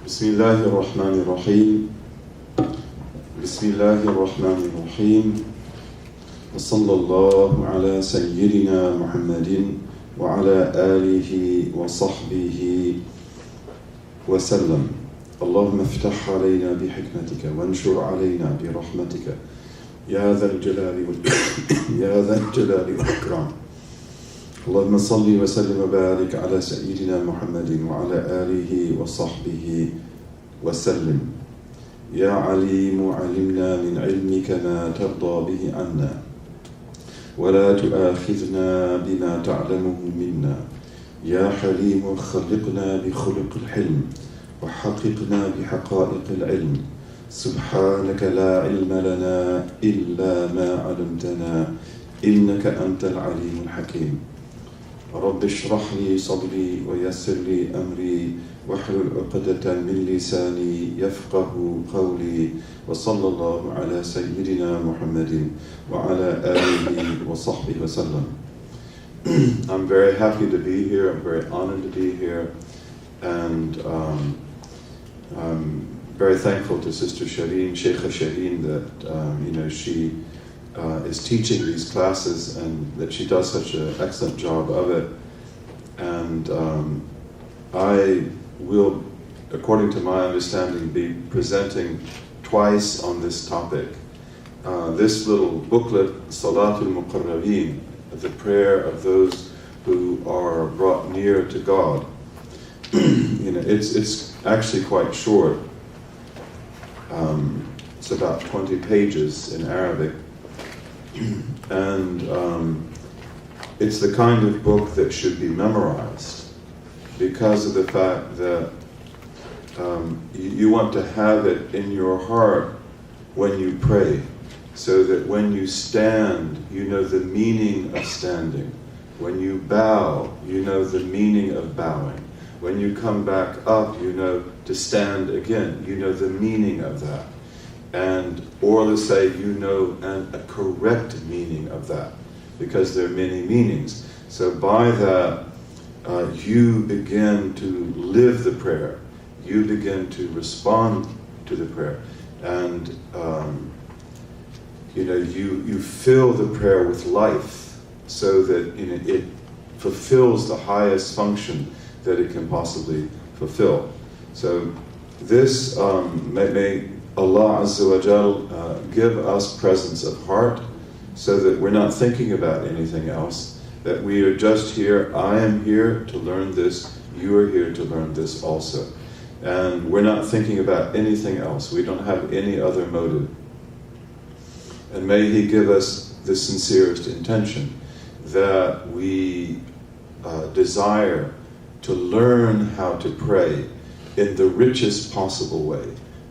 بسم الله الرحمن الرحيم بسم الله الرحمن الرحيم وصلى الله على سيدنا محمد وعلى آله وصحبه وسلم. اللهم افتح علينا بحكمتك وانشر علينا برحمتك يا ذا الجلال والإكرام. اللهم صل وسلم وبارك على سيدنا محمد وعلى آله وصحبه وسلم. يا عليم علمنا من علمك ما ترضى به عنا ولا تؤاخذنا بما تعلمه منا. يا حليم خلقنا بخلق الحلم وحققنا بحقائق العلم. سبحانك لا علم لنا إلا ما علمتنا إنك أنت العليم الحكيم. رب اشرح لي صدري ويسر لي أمري واحلل عقدة من لساني يفقه قولي. وصلى الله على سيدنا محمد وعلى آله وصحبه وسلم. I'm very happy to be here. I'm very honored to be here, and I'm very thankful to Sister Shireen, Sheikha Shireen, that she is teaching these classes and that she does such an excellent job of it. And I will, according to my understanding, be presenting twice on this topic. This little booklet, Salatul Muqarrabeen, the prayer of those who are brought near to God. It's actually quite short. It's about 20 pages in Arabic. And it's the kind of book that should be memorized because of the fact that you want to have it in your heart when you pray, so that when you stand, you know the meaning of standing. When you bow, you know the meaning of bowing. When you come back up, you know to stand again. You know the meaning of that. Or to say, you know a correct meaning of that, because there are many meanings. So by that, you begin to live the prayer. You begin to respond to the prayer. And you fill the prayer with life so that it fulfills the highest function that it can possibly fulfill. So this may Allah Azza wa Jal give us presence of heart so that we're not thinking about anything else, that we are just here. I am here to learn this, you are here to learn this also. And we're not thinking about anything else. We don't have any other motive. And may He give us the sincerest intention that we desire to learn how to pray in the richest possible way,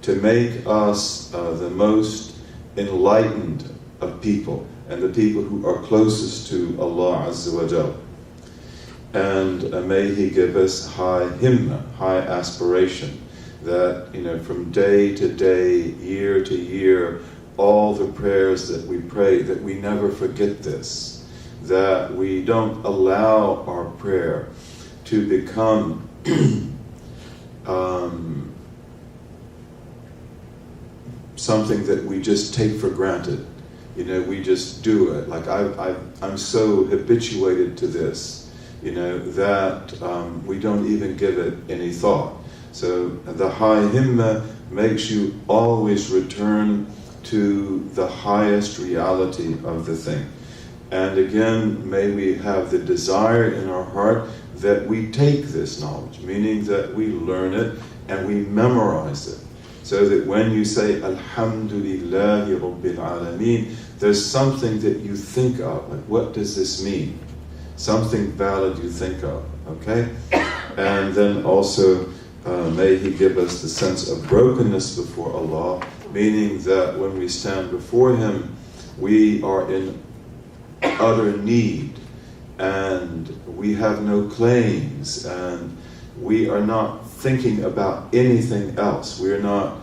to make us the most enlightened of people and the people who are closest to Allah Azza wa Jal. And may He give us high himma, high aspiration, that from day to day, year to year, all the prayers that we pray, that we never forget this, that we don't allow our prayer to become something that we just take for granted. We just do it. Like I'm so habituated to this, that we don't even give it any thought. So the high himma makes you always return to the highest reality of the thing. And again, may we have the desire in our heart that we take this knowledge, meaning that we learn it and we memorize it. So that when you say, Alhamdulillahi Rabbil Alameen, there's something that you think of. Like, what does this mean? Something valid you think of, okay? And then also, may He give us the sense of brokenness before Allah, meaning that when we stand before Him, we are in utter need, and we have no claims, and we are not thinking about anything else. We are not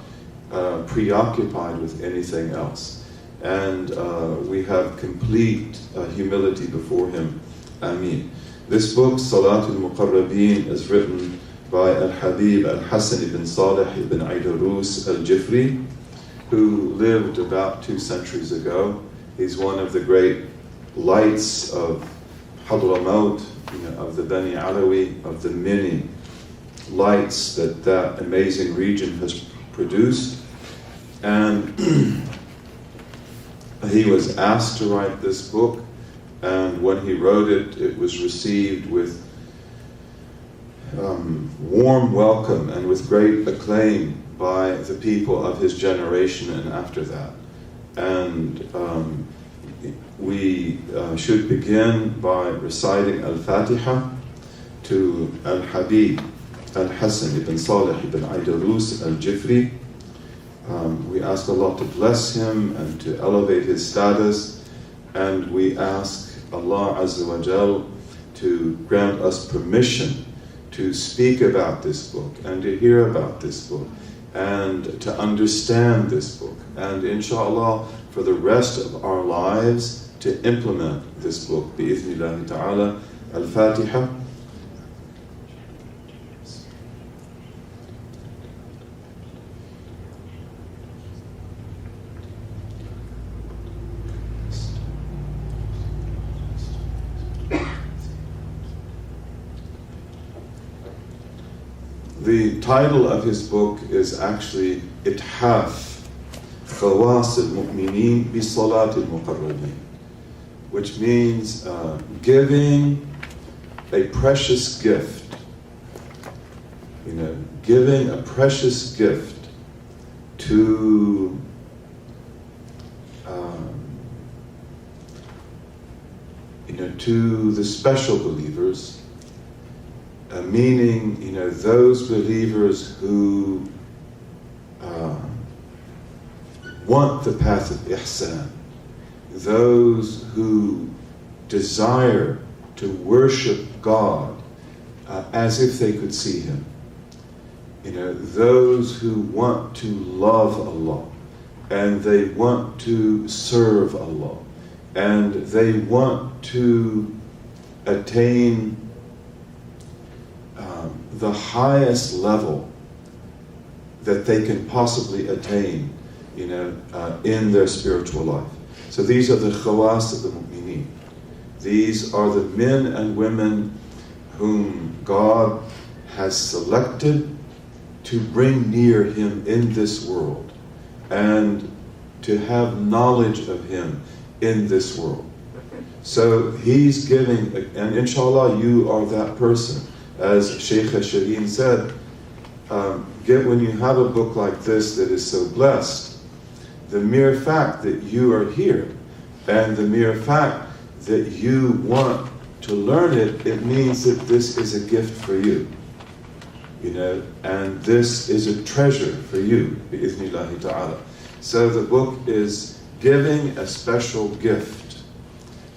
preoccupied with anything else. And we have complete humility before Him. Ameen. This book, Salatul Muqarrabeen, is written by Al-Habib Al-Hassan ibn Salih ibn Aidarus al-Jifri, who lived about 2 centuries ago. He's one of the great lights of Hadramaut, of the Bani Alawi, of the many lights that amazing region has produced. And he was asked to write this book, and when he wrote it, it was received with warm welcome and with great acclaim by the people of his generation and after that. And we should begin by reciting Al-Fatiha to Al-Habib Al-Hassan ibn Salih ibn Aidarus al-Jifri. We ask Allah to bless him and to elevate his status, and we ask Allah Azza wa Jal to grant us permission to speak about this book and to hear about this book and to understand this book, and inshallah for the rest of our lives to implement this book bi-idhnillahi ta'ala. Al-Fatiha. The title of his book is actually Ithaf Khawas al-Mu'mineen bi Salat al-Muqarrabeen, which means giving a precious gift, giving a precious gift to to the special believers, meaning those believers who want the path of ihsan, those who desire to worship God as if they could see Him, those who want to love Allah and they want to serve Allah and they want to attain the highest level that they can possibly attain, in their spiritual life. So these are the khawas of the mu'mineen. These are the men and women whom God has selected to bring near Him in this world and to have knowledge of Him in this world. So He's giving, and inshallah you are that person. As Shaykh Shireen said, when you have a book like this that is so blessed, the mere fact that you are here and the mere fact that you want to learn it, it means that this is a gift for you, and this is a treasure for you, bi-idhnillahi ta'ala. So the book is giving a special gift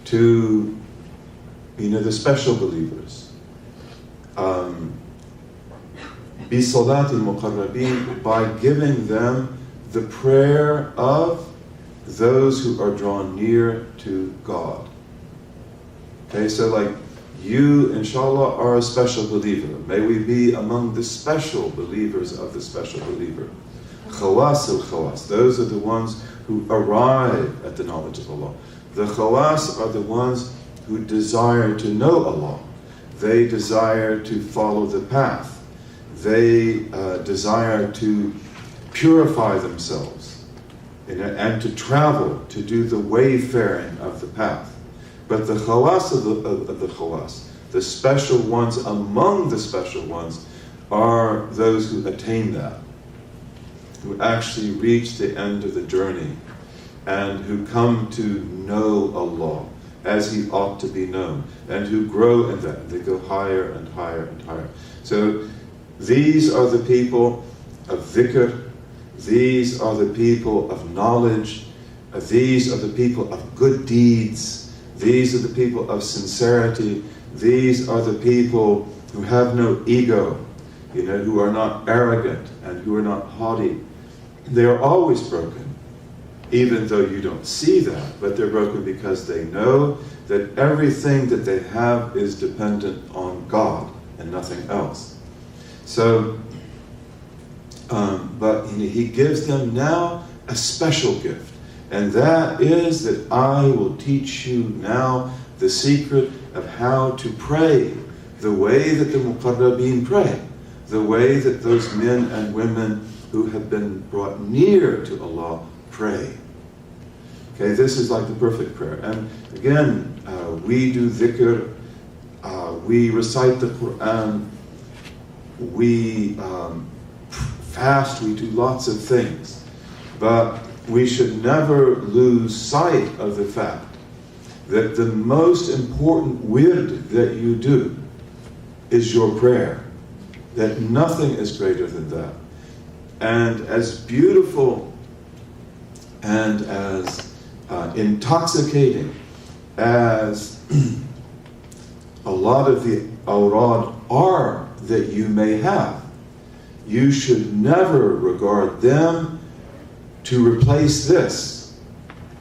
to, the special believers. بِصَلَاةِ الْمُقَرَّبِينَ, by giving them the prayer of those who are drawn near to God. Okay, so like you, inshallah, are a special believer. May we be among the special believers of the special believer. Khawas al-Khawas, those are the ones who arrive at the knowledge of Allah. The Khawas are the ones who desire to know Allah. They desire to follow the path. They desire to purify themselves and to travel, to do the wayfaring of the path. But the khawas of the khawas, the special ones among the special ones, are those who attain that, who actually reach the end of the journey and who come to know Allah as He ought to be known, and who grow in that. They go higher and higher and higher. So these are the people of dhikr, these are the people of knowledge, these are the people of good deeds, these are the people of sincerity, these are the people who have no ego, who are not arrogant and who are not haughty. They are always broken, even though you don't see that, but they're broken because they know that everything that they have is dependent on God and nothing else. So, but he gives them now a special gift. And that is that I will teach you now the secret of how to pray the way that the Muqarrabeen pray, the way that those men and women who have been brought near to Allah pray. Okay, this is like the perfect prayer. And again, we do dhikr, we recite the Quran, we fast, we do lots of things. But we should never lose sight of the fact that the most important wird that you do is your prayer. That nothing is greater than that. And as beautiful and as intoxicating as a lot of the awrad are that you may have, you should never regard them to replace this.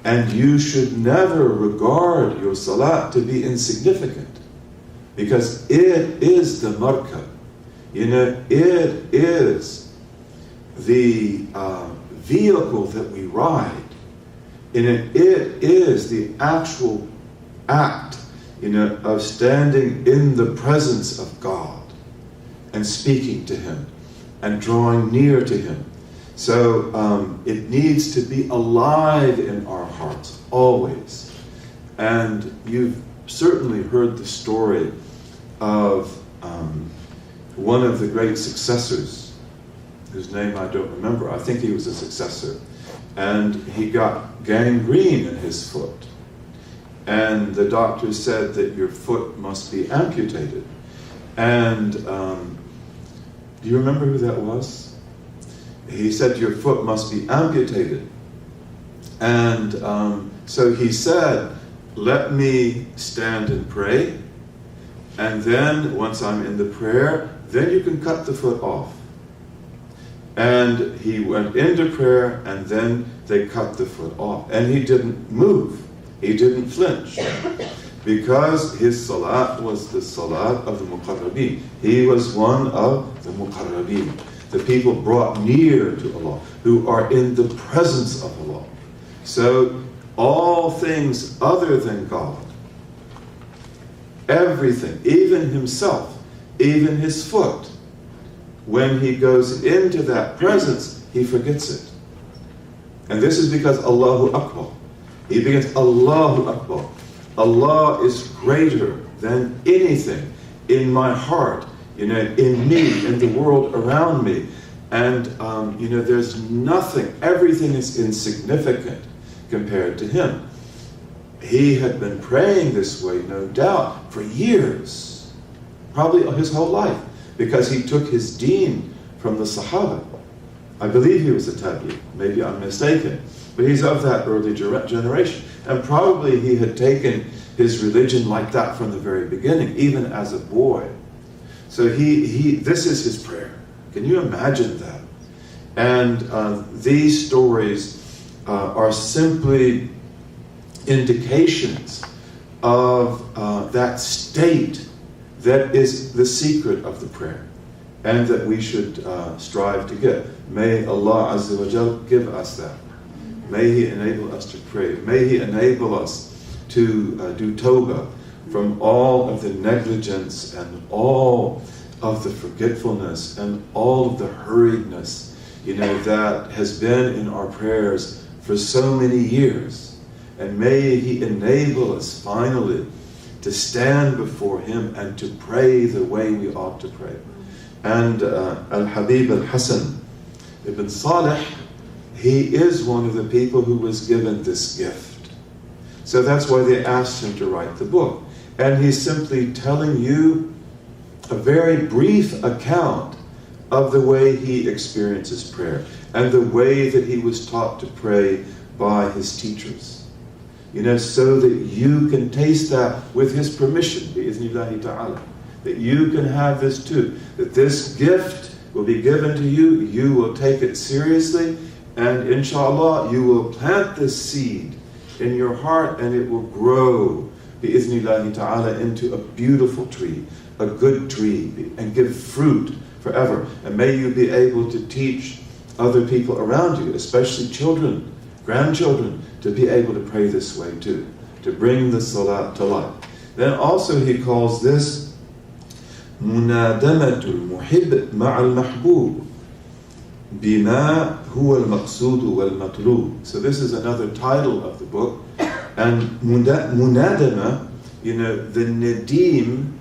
And you should never regard your salat to be insignificant, because it is the markab. It is the vehicle that we ride. It is the actual act, of standing in the presence of God and speaking to Him and drawing near to Him. So it needs to be alive in our hearts, always. And you've certainly heard the story of one of the great successors, whose name I don't remember. I think he was a successor. And he got gangrene in his foot. And the doctor said that your foot must be amputated. And do you remember who that was? He said your foot must be amputated. And so he said, let me stand and pray. And then once I'm in the prayer, then you can cut the foot off. And he went into prayer, and then they cut the foot off. And he didn't move. He didn't flinch. Because his salat was the salat of the Muqarrabeen. He was one of the Muqarrabeen, the people brought near to Allah, who are in the presence of Allah. So all things other than God, everything, even himself, even his foot, when he goes into that presence, he forgets it. And this is because Allahu Akbar. He begins, Allahu Akbar. Allah is greater than anything in my heart, in me, in the world around me. And, there's nothing, everything is insignificant compared to him. He had been praying this way, no doubt, for years, probably his whole life, because he took his deen from the Sahaba. I believe he was a tabi, maybe I'm mistaken, but he's of that early generation. And probably he had taken his religion like that from the very beginning, even as a boy. So this is his prayer. Can you imagine that? And these stories are simply indications of that state that is the secret of the prayer, and that we should strive to get. May Allah Azza wa Jal give us that. May He enable us to pray. May He enable us to do tawbah from all of the negligence and all of the forgetfulness and all of the hurriedness, that has been in our prayers for so many years. And may He enable us finally to stand before Him and to pray the way we ought to pray. And Al-Habib al-Hasan ibn Salih, he is one of the people who was given this gift. So that's why they asked him to write the book. And he's simply telling you a very brief account of the way he experiences prayer and the way that he was taught to pray by his teachers. So that you can taste that with his permission, bi'iznillahi ta'ala. That you can have this too. That this gift will be given to you, you will take it seriously, and inshallah, you will plant this seed in your heart and it will grow, bi'iznillahi ta'ala, into a beautiful tree, a good tree, and give fruit forever. And may you be able to teach other people around you, especially children, grandchildren, to be able to pray this way too, to bring the salah to life. Then also he calls this munadamatul muhib ma'al mahbub bima huwa al-maqsood wal-matlub. So this is another title of the book. And munadama, the nadim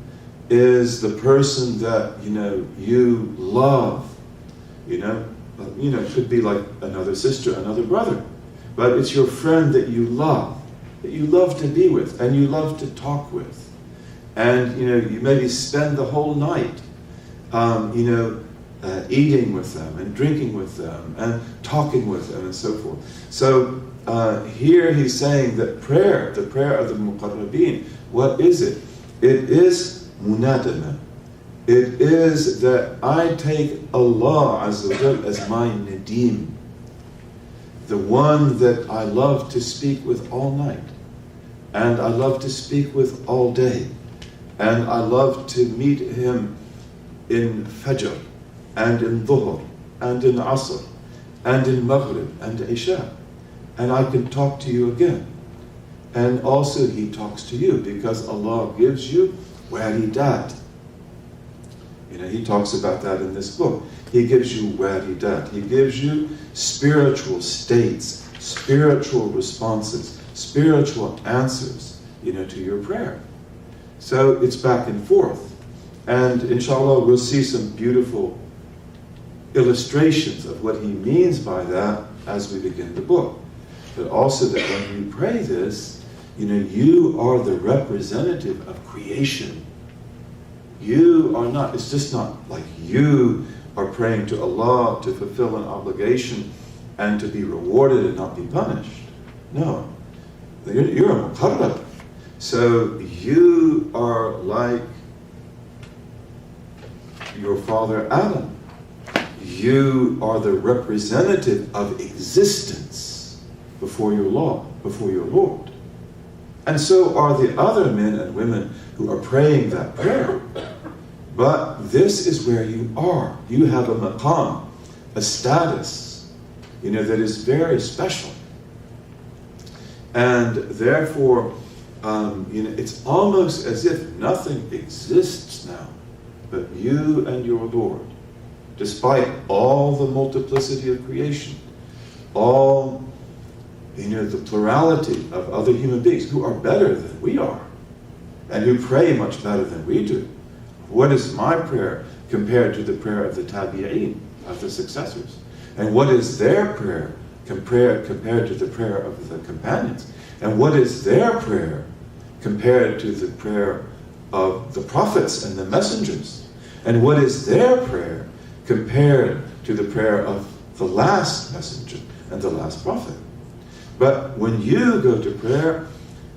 is the person that, you love. It could be like another sister, another brother. But it's your friend that you love to be with, and you love to talk with. And, you maybe spend the whole night, eating with them, and drinking with them, and talking with them, and so forth. So, here he's saying that prayer, the prayer of the muqarrabeen, what is it? It is munadama. It is that I take Allah Azza wa Jal as my nadim, the one that I love to speak with all night, and I love to speak with all day, and I love to meet him in Fajr, and in Dhuhr, and in Asr, and in Maghrib, and Isha. And I can talk to you again. And also he talks to you because Allah gives you waridat. He talks about that in this book. He gives you waridat. He gives you spiritual states, spiritual responses, spiritual answers, to your prayer. So it's back and forth. And inshallah we'll see some beautiful illustrations of what he means by that as we begin the book. But also that when you pray this, you are the representative of creation. You are not, it's just not like you are praying to Allah to fulfill an obligation and to be rewarded and not be punished. No. You're a muqarrab. So you are like your father Adam. You are the representative of existence before your Lord. And so are the other men and women who are praying that prayer. But this is where you are. You have a maqam, a status, that is very special. And therefore, it's almost as if nothing exists now but you and your Lord. Despite all the multiplicity of creation, all the plurality of other human beings who are better than we are, and who pray much better than we do. What is my prayer compared to the prayer of the tabi'een, of the successors? And what is their prayer compared to the prayer of the companions? And what is their prayer compared to the prayer of the prophets and the messengers? And what is their prayer compared to the prayer of the last messenger and the last prophet? But when you go to prayer,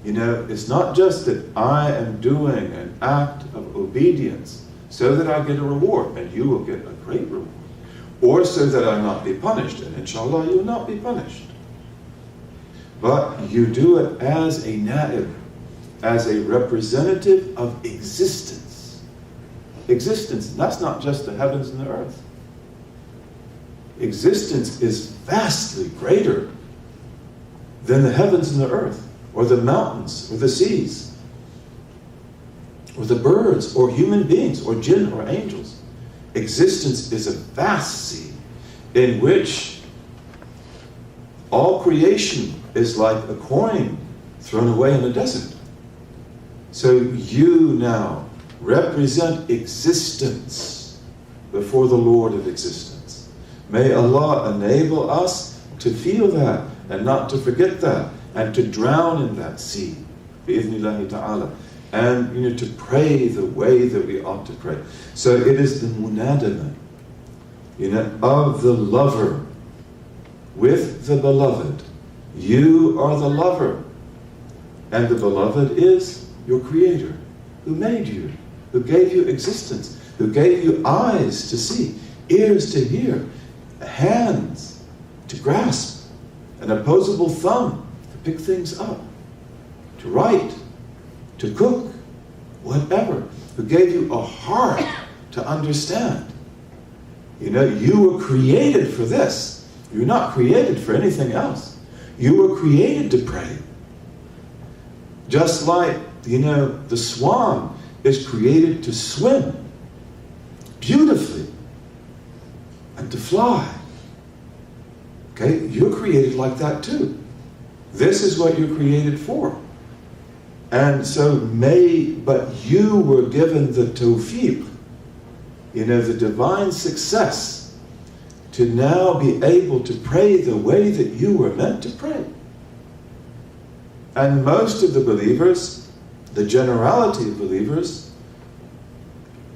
it's not just that I am doing an act of obedience so that I get a reward, and you will get a great reward, or so that I not be punished, and inshallah you will not be punished. But you do it as a na'ib, as a representative of existence. Existence, that's not just the heavens and the earth. Existence is vastly greater than the heavens and the earth, or the mountains, or the seas, or the birds, or human beings, or jinn, or angels. Existence is a vast sea in which all creation is like a coin thrown away in a desert. So you now represent existence before the Lord of existence. May Allah enable us to feel that, and not to forget that, and to drown in that sea, bi'idhnillahi ta'ala, and to pray the way that we ought to pray. So it is the munadama, of the lover with the beloved. You are the lover, and the beloved is your creator, who made you, who gave you existence, who gave you eyes to see, ears to hear, hands to grasp, an opposable thumb to pick things up, to write, to cook, whatever, who gave you a heart to understand, You know, you were created for this. You're not created for anything else. You were created to pray. Just like, you know, the swan is created to swim beautifully and to fly. Okay, you're created like that too. This is what you're created for. And so but you were given the tawfiq, you know, the divine success to now be able to pray the way that you were meant to pray. And most of the believers, the generality of believers,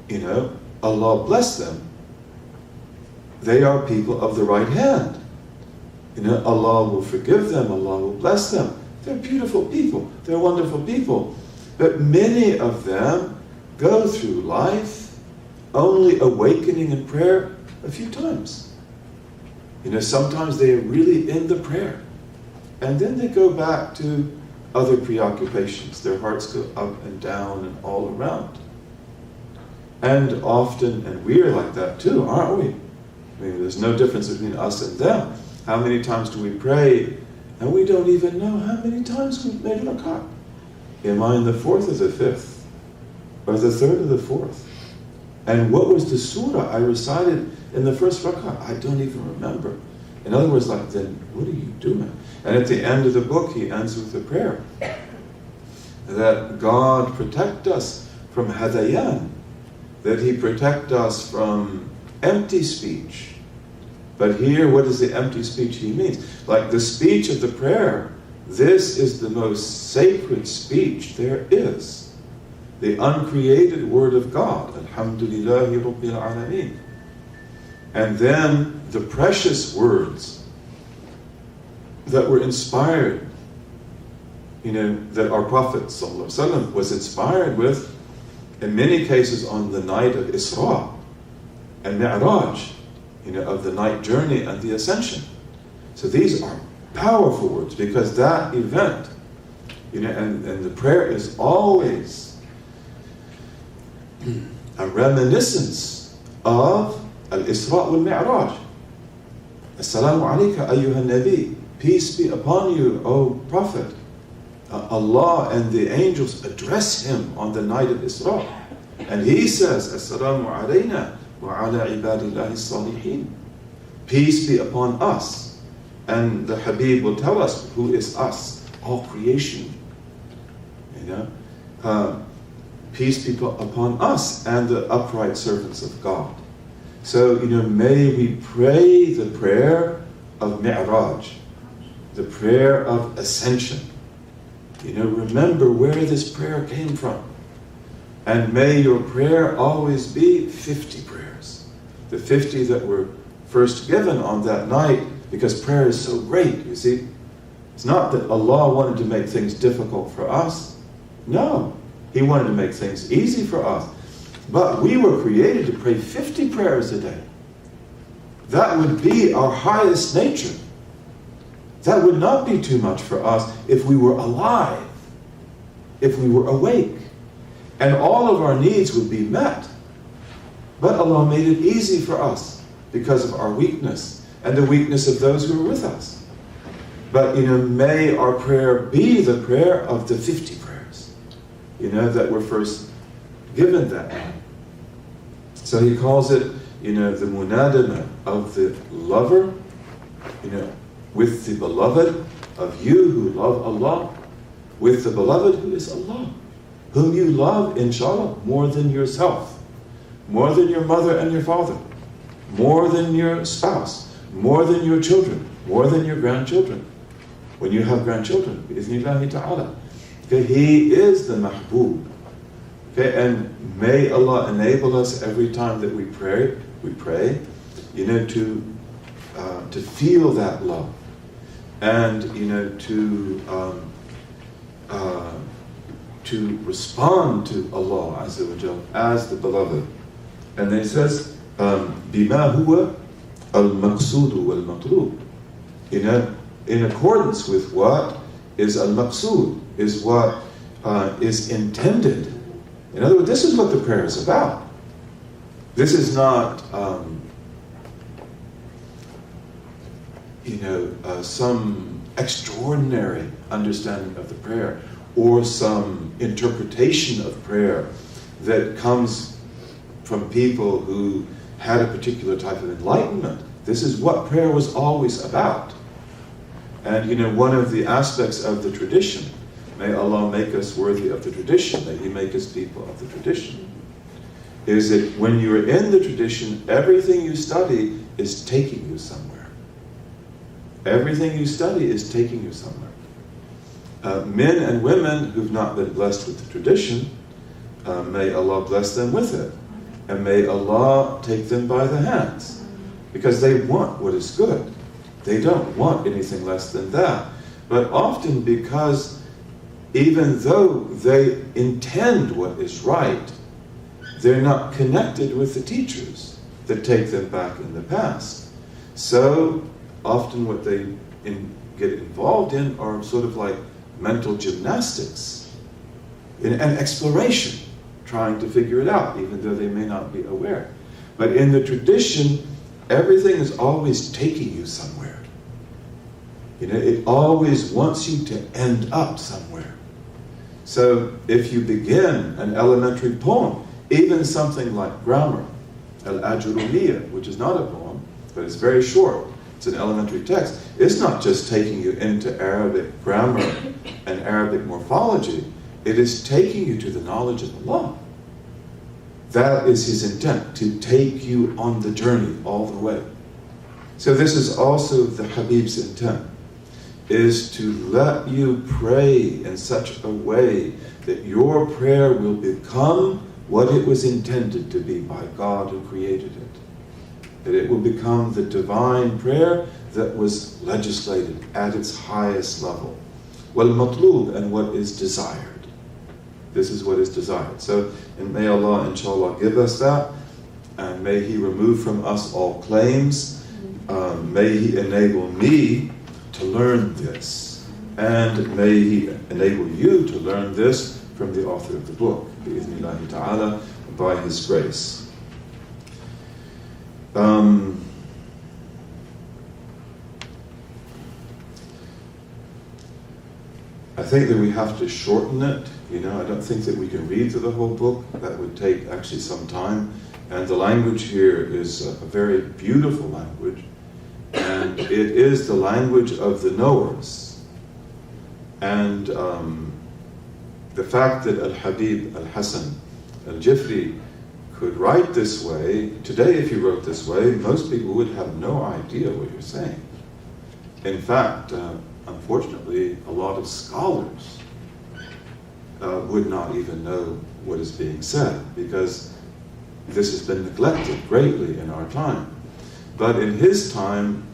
you know, Allah bless them, they are people of the right hand. You know, Allah will forgive them, Allah will bless them. They're beautiful people, they're wonderful people. But many of them go through life only awakening in prayer a few times. You know, sometimes they are really in the prayer. And then they go back to other preoccupations. Their hearts go up and down and all around. And often, and we're like that too, aren't we? I mean, there's no difference between us and them. How many times do we pray and we don't even know how many times we've made rak'ah? Am I in the fourth or the fifth? Or the third or the fourth? And what was the surah I recited in the first rak'ah? I don't even remember. In other words, like, then what are you doing? And at the end of the book, he ends with a prayer that God protect us from hadayan, that He protect us from empty speech. But here, what is the empty speech He means? Like the speech of the prayer, this is the most sacred speech there is. The uncreated word of God. Alhamdulillahi Rabbil Alameen. And then the precious words that were inspired, you know, that our Prophet ﷺ was inspired with, in many cases on the night of Isra and Mi'raj, you know, of the night journey and the ascension. So these are powerful words because that event, you know, and the prayer is always a reminiscence of al-Isra wal-Mi'raj. Assalamu alayka ayyuha nabi. Peace be upon you, O Prophet. Allah and the angels address him on the night of Isra. And he says, Assalamu alayna wa ala ibadillahi salihin. Peace be upon us. And the Habib will tell us who is us, all creation. You know? Peace be upon us and the upright servants of God. So, you know, may we pray the prayer of Mi'raj, the prayer of ascension. You know, remember where this prayer came from. And may your prayer always be 50 prayers. The 50 that were first given on that night, because prayer is so great, you see. It's not that Allah wanted to make things difficult for us. No, He wanted to make things easy for us. But we were created to pray 50 prayers a day. That would be our highest nature. That would not be too much for us if we were alive, if we were awake, and all of our needs would be met. But Allah made it easy for us because of our weakness and the weakness of those who are with us. But, you know, may our prayer be the prayer of the 50 prayers, you know, that were first given that night. So he calls it, you know, the munadama of the lover, you know, with the beloved of you who love Allah, with the beloved who is Allah, whom you love, inshallah, more than yourself, more than your mother and your father, more than your spouse, more than your children, more than your grandchildren, when you have grandchildren, bi'ithnillahi ta'ala. Okay, He is the mahbub. Okay, and may Allah enable us every time that we pray, you know, to feel that love, and you know, to respond to Allah Azza wa Jal as the beloved. And then He says, "Bima huwa al-maqsood wal-matlub." You know, in accordance with what is al-maqsood, is what is intended. In other words, this is what the prayer is about. This is not some extraordinary understanding of the prayer, or some interpretation of prayer that comes from people who had a particular type of enlightenment. This is what prayer was always about. And one of the aspects of the tradition, may Allah make us worthy of the tradition, may He make us people of the tradition, is that when you're in the tradition, everything you study is taking you somewhere. Everything you study is taking you somewhere. Men and women who've not been blessed with the tradition, may Allah bless them with it. And may Allah take them by the hands. Because they want what is good. They don't want anything less than that. But often because even though they intend what is right, they're not connected with the teachers that take them back in the past. So often what they get involved in are sort of like mental gymnastics and exploration, trying to figure it out, even though they may not be aware. But in the tradition, everything is always taking you somewhere. It always wants you to end up somewhere. So if you begin an elementary poem, even something like grammar, al-Ajurumiyya, which is not a poem, but it's very short, it's an elementary text, it's not just taking you into Arabic grammar and Arabic morphology, it is taking you to the knowledge of Allah. That is His intent, to take you on the journey all the way. So this is also the Habib's intent, is to let you pray in such a way that your prayer will become what it was intended to be by God who created it. That it will become the divine prayer that was legislated at its highest level. Wal-matlub, and what is desired. This is what is desired. So, and may Allah, inshallah, give us that, and may He remove from us all claims. May He enable me to learn this, and may He enable you to learn this from the author of the book, bi'idhnillahi ta'ala, by His grace. I think that we have to shorten it. I don't think that we can read through the whole book. That would take actually some time. And the language here is a very beautiful language. And it is the language of the knowers. And the fact that Al-Habib Al-Hassan Al-Jifri could write this way, today if you wrote this way, most people would have no idea what you're saying. In fact, unfortunately, a lot of scholars would not even know what is being said, because this has been neglected greatly in our time. But in his time,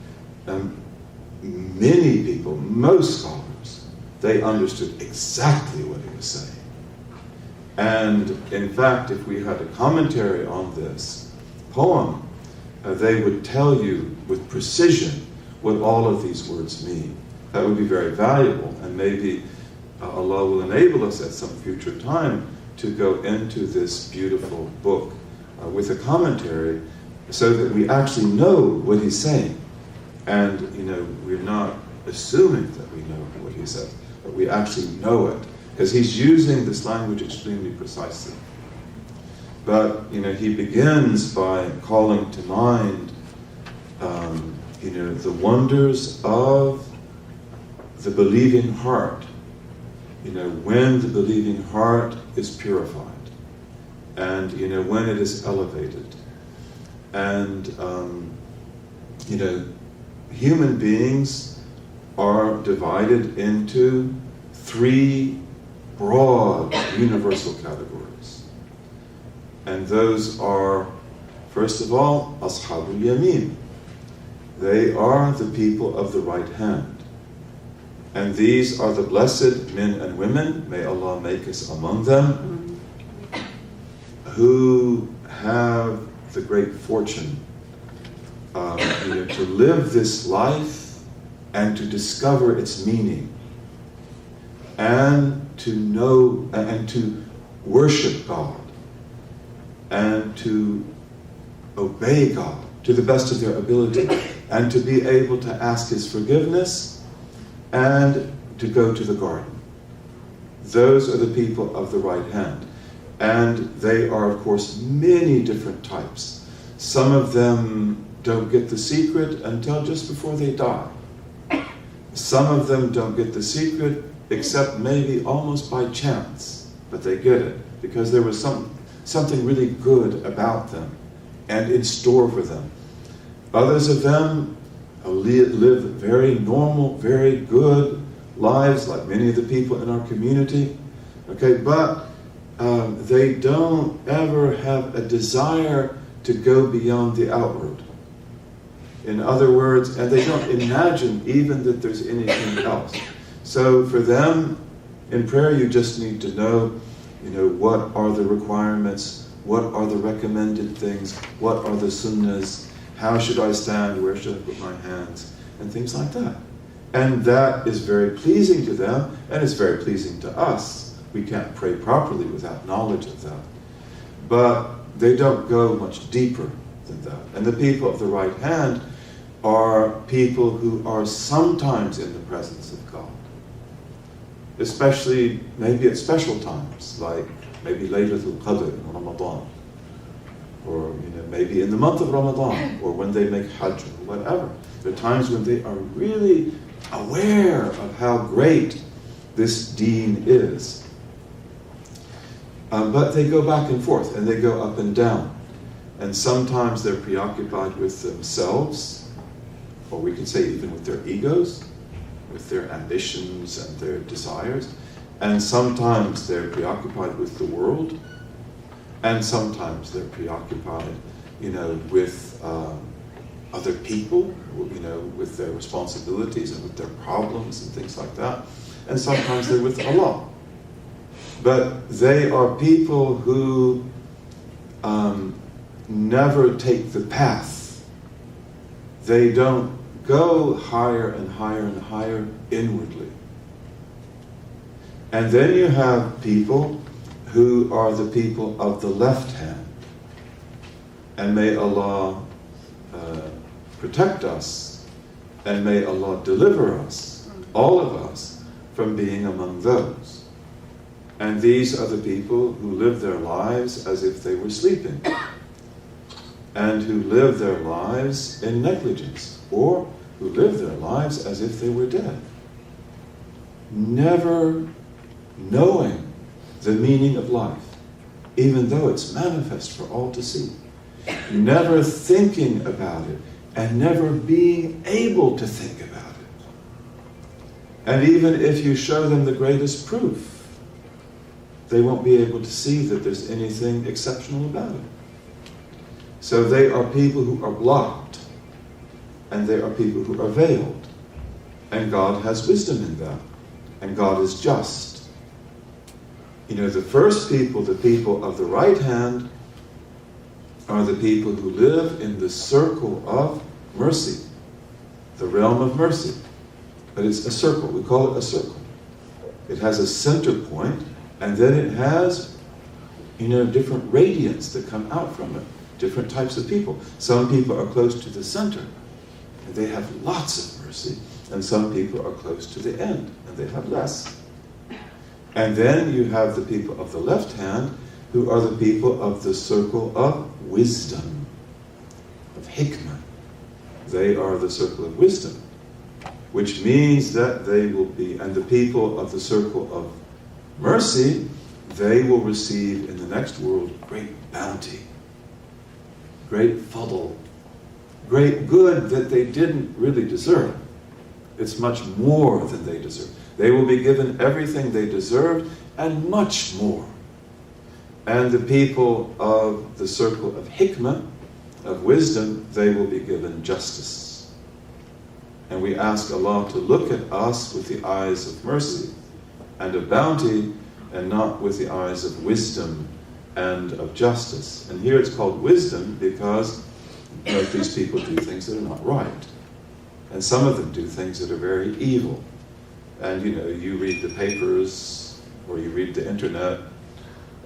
many people, most scholars, they understood exactly what he was saying. And in fact, if we had a commentary on this poem, they would tell you with precision what all of these words mean. That would be very valuable, and maybe Allah will enable us at some future time to go into this beautiful book with a commentary, so that we actually know what he's saying. And we're not assuming that we know what he says, but we actually know it, because he's using this language extremely precisely. But he begins by calling to mind the wonders of the believing heart, when the believing heart is purified, and when it is elevated. And human beings are divided into three broad universal categories. And those are, first of all, Ashabul Yamin. They are the people of the right hand. And these are the blessed men and women, may Allah make us among them, who have the great fortune to live this life and to discover its meaning, and to know and to worship God, and to obey God to the best of their ability, and to be able to ask his forgiveness and to go to the garden. Those are the people of the right hand. And they are, of course, many different types. Some of them don't get the secret until just before they die. Some of them don't get the secret except maybe almost by chance, but they get it because there was something really good about them and in store for them. Others of them live very normal, very good lives, like many of the people in our community, okay, but they don't ever have a desire to go beyond the outward. In other words, and they don't imagine even that there's anything else. So for them, in prayer, you just need to know, what are the requirements, what are the recommended things, what are the sunnahs, how should I stand, where should I put my hands, and things like that. And that is very pleasing to them, and it's very pleasing to us. We can't pray properly without knowledge of that. But they don't go much deeper than that. And the people of the right hand are people who are sometimes in the presence of God. Especially maybe at special times, like maybe Laylatul Qadr in Ramadan. Or maybe in the month of Ramadan, or when they make Hajj, or whatever. There are times when they are really aware of how great this deen is. But they go back and forth, and they go up and down. And sometimes they're preoccupied with themselves, or we could say even with their egos, with their ambitions and their desires. And sometimes they're preoccupied with the world, and sometimes they're preoccupied, with other people, with their responsibilities and with their problems and things like that. And sometimes they're with Allah. But they are people who never take the path. They don't go higher and higher and higher inwardly. And then you have people who are the people of the left hand. And may Allah protect us, and may Allah deliver us, all of us, from being among those. And these are the people who live their lives as if they were sleeping, and who live their lives in negligence, or who live their lives as if they were dead, never knowing the meaning of life, even though it's manifest for all to see, never thinking about it, and never being able to think about it. And even if you show them the greatest proof, they won't be able to see that there's anything exceptional about it. So they are people who are blocked, and they are people who are veiled. And God has wisdom in that, and God is just. The first people, the people of the right hand, are the people who live in the circle of mercy, the realm of mercy. But it's a circle, we call it a circle. It has a center point, and then it has, different radiants that come out from it, different types of people. Some people are close to the center, and they have lots of mercy, and some people are close to the end, and they have less. And then you have the people of the left hand, who are the people of the circle of wisdom, of hikmah. They are the circle of wisdom, which means that they will be, and the people of the circle of mercy, they will receive in the next world great bounty, great fadl, great good that they didn't really deserve. It's much more than they deserve. They will be given everything they deserved and much more. And the people of the circle of hikmah, of wisdom, they will be given justice. And we ask Allah to look at us with the eyes of mercy and of bounty, and not with the eyes of wisdom and of justice. And here it's called wisdom because most of these people do things that are not right. And some of them do things that are very evil. And you read the papers, or you read the internet,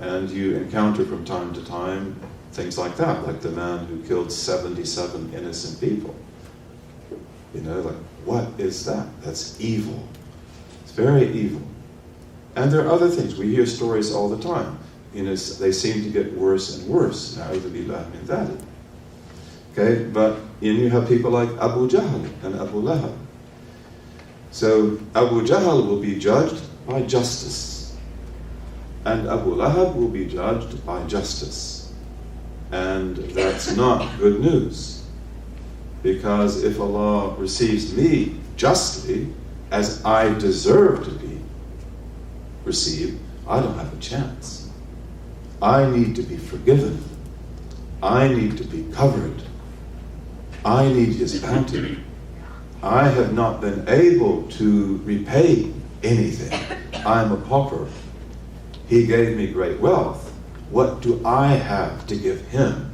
and you encounter from time to time things like that, like the man who killed 77 innocent people. Like, what is that? That's evil. It's very evil. And there are other things. We hear stories all the time. They seem to get worse and worse. Na'udhu billah min dhalik. Okay, but you have people like Abu Jahl and Abu Lahab. So Abu Jahl will be judged by justice, and Abu Lahab will be judged by justice. And that's not good news, because if Allah receives me justly, as I deserve to be received, I don't have a chance. I need to be forgiven. I need to be covered. I need His bounty. I have not been able to repay anything. I'm a pauper. He gave me great wealth. What do I have to give Him?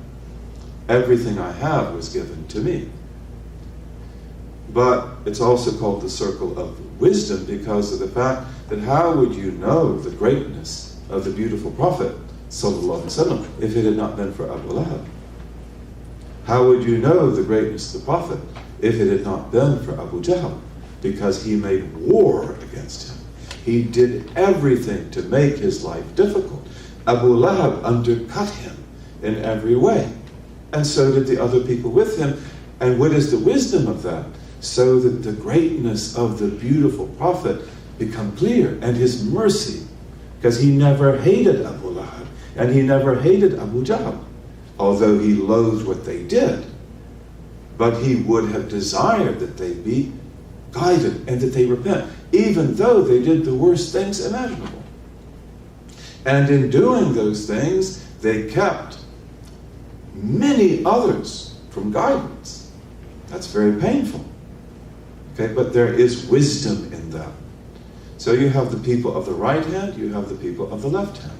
Everything I have was given to me. But it's also called the circle of wisdom because of the fact that how would you know the greatness of the beautiful Prophet sallallahu alaihi wasallam if it had not been for Abu Lahab? How would you know the greatness of the Prophet if it had not been for Abu Jahl? Because he made war against him. He did everything to make his life difficult. Abu Lahab undercut him in every way. And so did the other people with him. And what is the wisdom of that? So that the greatness of the beautiful Prophet become clear, and his mercy. Because he never hated Abu Lahab, and he never hated Abu Jahl, although he loathed what they did. But he would have desired that they be guided and that they repent, even though they did the worst things imaginable. And in doing those things, they kept many others from guidance. That's very painful. Okay, but there is wisdom in that. So you have the people of the right hand, you have the people of the left hand.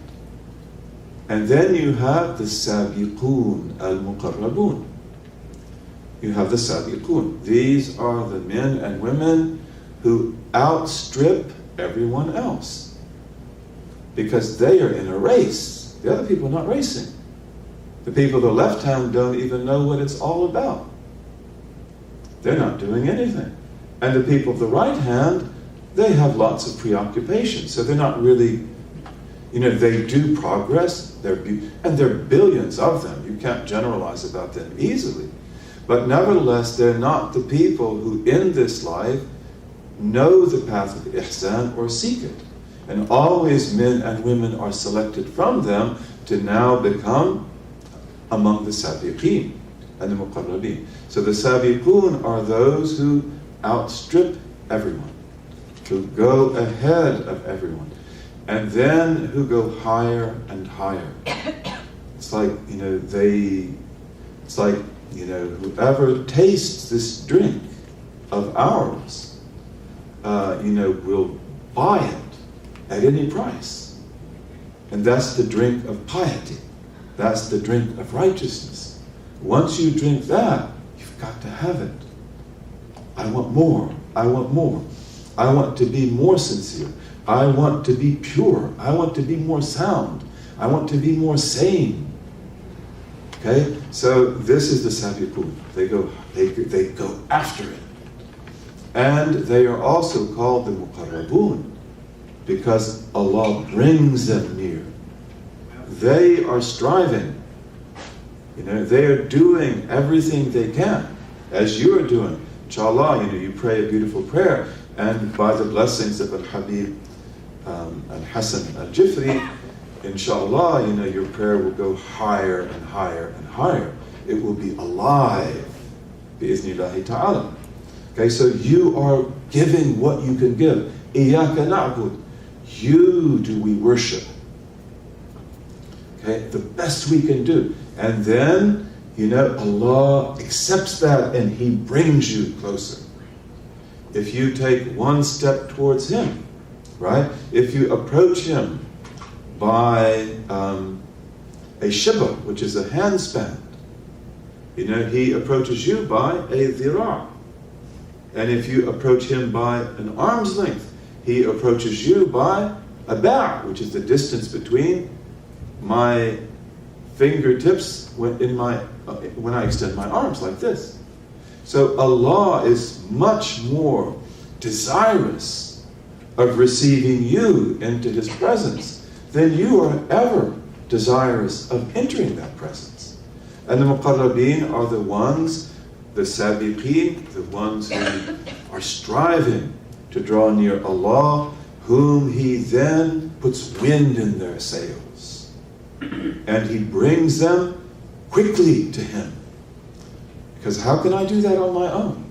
And then you have the sabiqun al-muqarrabun. You have the sabiqun. These are the men and women who outstrip everyone else. Because they are in a race. The other people are not racing. The people of the left hand don't even know what it's all about. They're not doing anything. And the people of the right hand, they have lots of preoccupation. So they're not really, they do progress, and there are billions of them. You can't generalize about them easily. But nevertheless, they're not the people who in this life know the path of ihsan or seek it. And always men and women are selected from them to now become among the sabiqeen and the muqarrabeen. So the sabiqun are those who outstrip everyone, who go ahead of everyone, and then who go higher and higher. It's like, whoever tastes this drink of ours, will buy it at any price. And that's the drink of piety. That's the drink of righteousness. Once you drink that, you've got to have it. I want more. I want more. I want to be more sincere. I want to be pure. I want to be more sound. I want to be more sane. Okay? So this is the sabiqun. They go after it. And they are also called the muqarrabun because Allah brings them near. They are striving. They are doing everything they can, as you are doing. Inshallah, you pray a beautiful prayer, and by the blessings of Al-Habib Al-Hasan Al-Jifri, inshallah, your prayer will go higher and higher and higher. It will be alive, bi-iznillahi ta'ala. Okay, so you are giving what you can give. Iyaka na'bud. You do we worship. Okay, the best we can do. And then, Allah accepts that and He brings you closer. If you take one step towards Him, right? If you approach Him by a shibr, which is a handspan, He approaches you by a dhira'. And if you approach Him by an arm's length, He approaches you by a ba', which is the distance between my fingertips when I extend my arms like this. So Allah is much more desirous of receiving you into His presence than you are ever desirous of entering that presence. And the muqarrabeen are the ones, the sabiqeen, the ones who are striving to draw near Allah, whom He then puts wind in their sails. And He brings them quickly to Him. Because how can I do that on my own?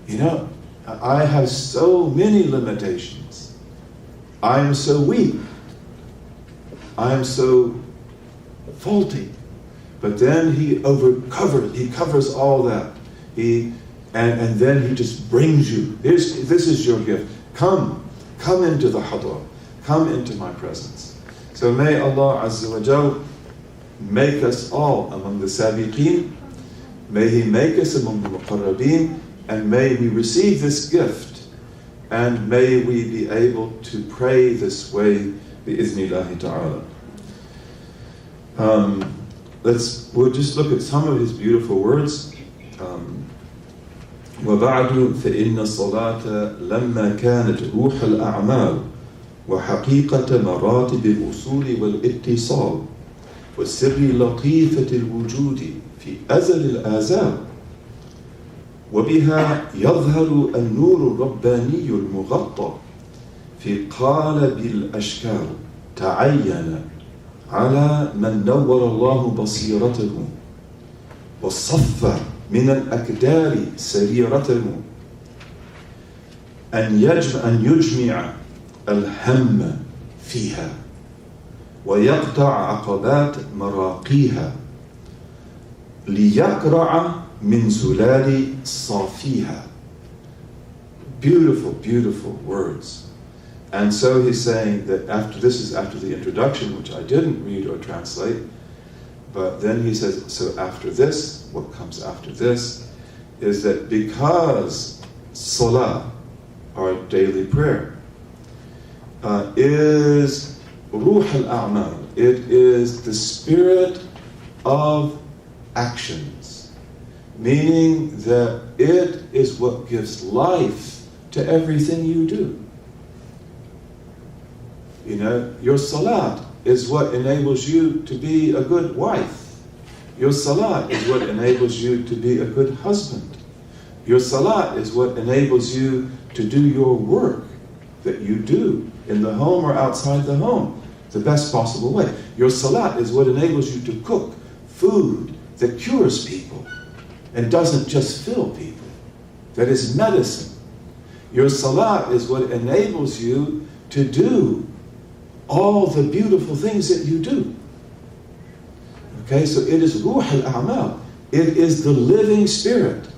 You know, I have so many limitations. I am so weak. I am so faulty. But then He covers all that. And then He just brings you. This is your gift. Come into the hadra. Come into my presence. So may Allah Azza wa Jal make us all among the sabiqeen. May He make us among the muqarrabeen, and may we receive this gift, and may we be able to pray this way, bi'iznillahi ta'ala. We'll just look at some of his beautiful words. وَبَعْدُ فَإِنَّ الصَّلَاةَ لَمَّا كَانَتْ رُوحَ الْأَعْمَالِ وَحَقِيقَةَ مَرَاتِبِ الْوُصُولِ وَالْإِتِّصَالِ وَسِرِّ لَطِيفَةِ الْوُجُودِ في أزل الآزال وبها يظهر النور الرباني المغطى في قالب الأشكال تعين على من نور الله بصيرته وصف من الأكدار سريرته أن يجمع الهم فيها ويقطع عقبات مراقيها ليقرع من زلال صافيها. Beautiful, beautiful words. And so he's saying that after the introduction, which I didn't read or translate, but then he says, so after this, what comes after this, is that because Salah, our daily prayer, is Ruh al-A'mal, it is the spirit of actions, meaning that it is what gives life to everything you do. You know, your salat is what enables you to be a good wife. Your salat is what enables you to be a good husband. Your salat is what enables you to do your work that you do in the home or outside the home the best possible way. Your salat is what enables you to cook food that cures people and doesn't just fill people, that is medicine. Your salat is what enables you to do all the beautiful things that you do. Okay, so it is Ruh al-A'mal. It is the living spirit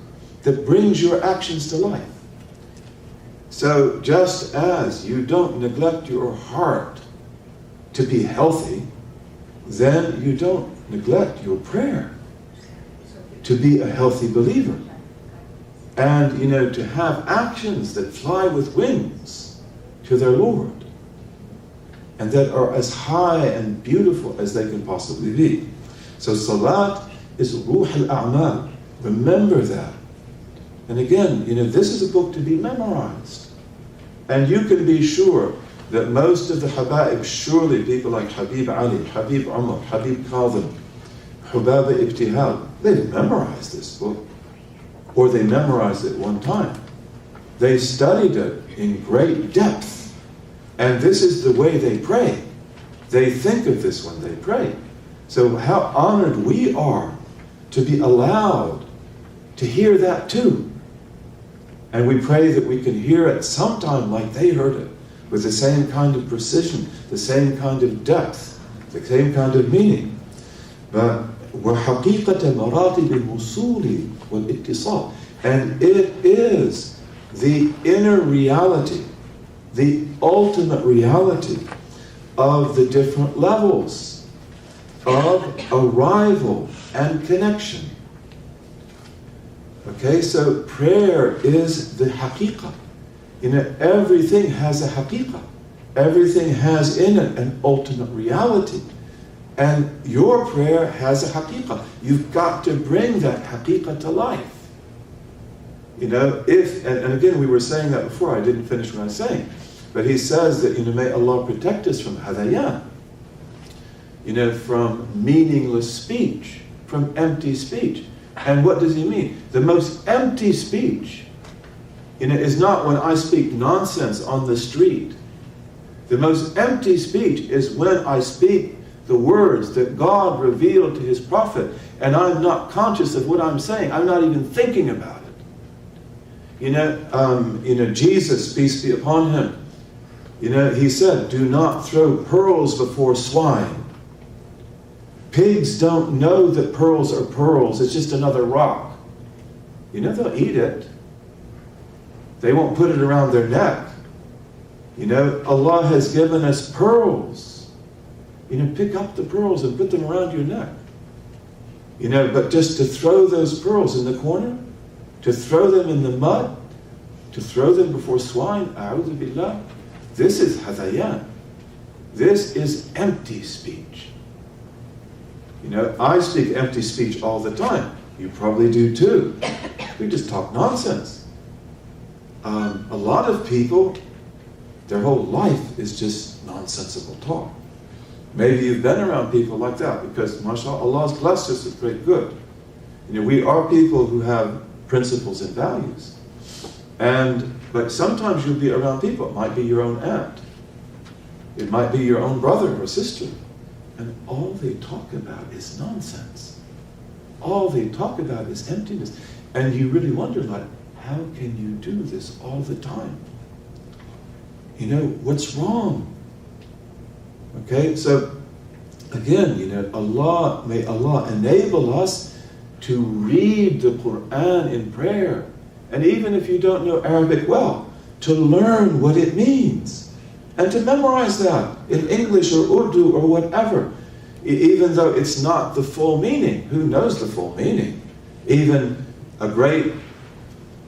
that brings your actions to life. So just as you don't neglect your heart to be healthy, then you don't neglect your prayer to be a healthy believer. And, you know, to have actions that fly with wings to their Lord and that are as high and beautiful as they can possibly be. So salat is Ruh al-A'mal. Remember that. And again, you know, this is a book to be memorized. And you can be sure that most of the Haba'ib, surely people like Habib Ali, Habib Umar, Habib Kazim, Hubaba Ibtihal, they've memorized this book. Or they memorized it one time. They studied it in great depth. And this is the way they pray. They think of this when they pray. So how honored we are to be allowed to hear that too. And we pray that we can hear it sometime like they heard it, with the same kind of precision, the same kind of depth, the same kind of meaning. But وَحَقِيقَةَ مَرَاتِبِ الْوُصُولِ وَالْإِتِّصَالِ. And it is the inner reality, the ultimate reality of the different levels of arrival and connection. Okay, so prayer is the haqiqah. You know, everything has a haqiqah. Everything has in it an ultimate reality. And your prayer has a haqiqah. You've got to bring that haqiqah to life. You know, and again, we were saying that before, I didn't finish what I was saying. But he says that, you know, may Allah protect us from hadayan. You know, from meaningless speech, from empty speech. And what does he mean? The most empty speech, you know, is not when I speak nonsense on the street. The most empty speech is when I speak the words that God revealed to his prophet, and I'm not conscious of what I'm saying. I'm not even thinking about it. You know, Jesus, peace be upon him, you know, he said, do not throw pearls before swine. Pigs don't know that pearls are pearls. It's just another rock. You know, they'll eat it. They won't put it around their neck. You know, Allah has given us pearls. You know, pick up the pearls and put them around your neck. You know, but just to throw those pearls in the corner, to throw them in the mud, to throw them before swine, a'udhu billah, this is hadayan. This is empty speech. You know, I speak empty speech all the time. You probably do too. We just talk nonsense. A lot of people, their whole life is just nonsensical talk. Maybe you've been around people like that because, mashallah, Allah has blessed us with great good. You know, we are people who have principles and values. But sometimes you'll be around people. It might be your own aunt. It might be your own brother or sister. And all they talk about is nonsense. All they talk about is emptiness. And you really wonder, like, how can you do this all the time? You know, what's wrong? Okay, so again, you know, may Allah enable us to read the Quran in prayer. And even if you don't know Arabic well, to learn what it means. And to memorize that in English or Urdu or whatever. Even though it's not the full meaning. Who knows the full meaning? Even a great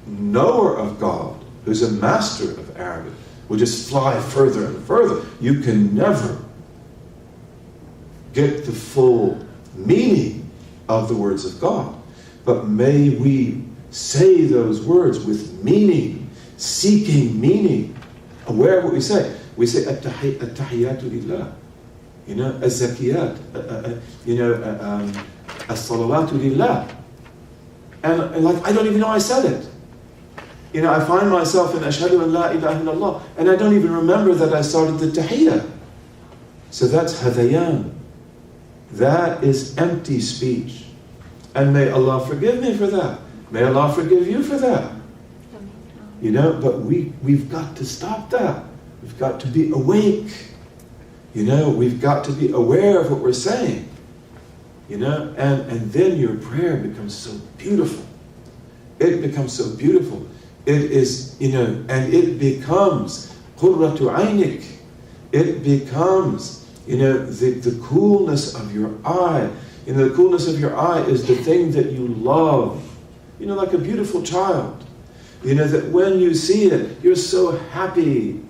knower of God, who's a master of Arabic, will just fly further and further. You can never get the full meaning of the words of God. But may we say those words with meaning, seeking meaning, aware of what we say. We say, at-tahiyyatu lillah, you know, az-zakiyat, you know, as-salawatu lillah. And like, I don't even know I said it. You know, I find myself in ashhadu an la ilaha illallah, and I don't even remember that I started the tahiyyah. So that's hadayan. That is empty speech. And may Allah forgive me for that. May Allah forgive you for that. You know, but we've got to stop that. We've got to be awake. You know, we've got to be aware of what we're saying. You know, and then your prayer becomes so beautiful. It becomes so beautiful. It is, you know, and it becomes qurratu aynik. It becomes, you know, the coolness of your eye. You know, the coolness of your eye is the thing that you love. You know, like a beautiful child. You know, that when you see it, you're so happy.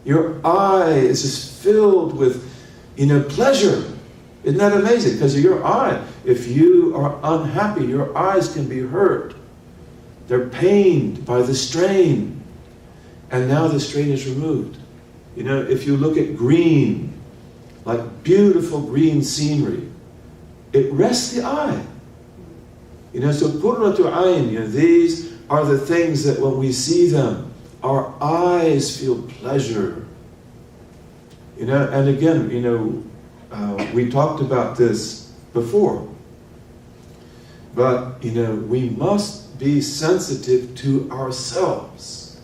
Your eye is just filled with, you know, pleasure. Isn't that amazing? Because of your eye. If you are unhappy, your eyes can be hurt. They're pained by the strain. And now the strain is removed. You know, if you look at green, like beautiful green scenery, it rests the eye. You know, so qurratu ayn, you know, these are the things that when we see them, our eyes feel pleasure. You know, and again, you know, we talked about this before. But, you know, we must be sensitive to ourselves.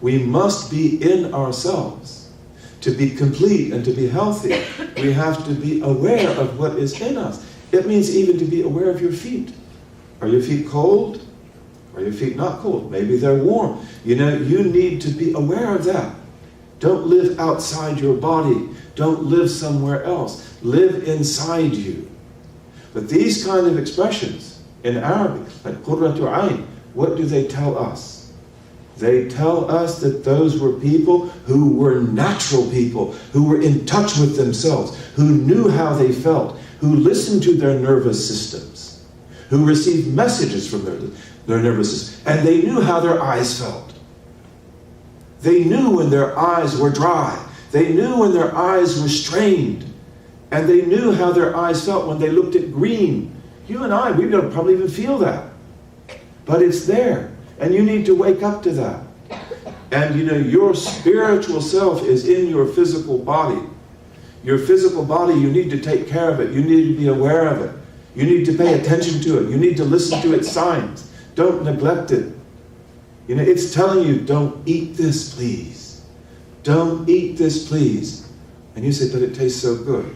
We must be in ourselves. To be complete and to be healthy, we have to be aware of what is in us. It means even to be aware of your feet. Are your feet cold? Are your feet not cold? Maybe they're warm. You know, you need to be aware of that. Don't live outside your body. Don't live somewhere else. Live inside you. But these kind of expressions in Arabic, like qurratu ayn, what do they tell us? They tell us that those were people who were natural people, who were in touch with themselves, who knew how they felt, who listened to their nervous systems, who received messages from their nervous system. And they knew how their eyes felt. They knew when their eyes were dry. They knew when their eyes were strained. And they knew how their eyes felt when they looked at green. You and I, we don't probably even feel that. But it's there. And you need to wake up to that. And your spiritual self is in your physical body. Your physical body, you need to take care of it. You need to be aware of it. You need to pay attention to it. You need to listen to its signs. Don't neglect it. It's telling you, don't eat this, please. Don't eat this, please. And you say, but it tastes so good.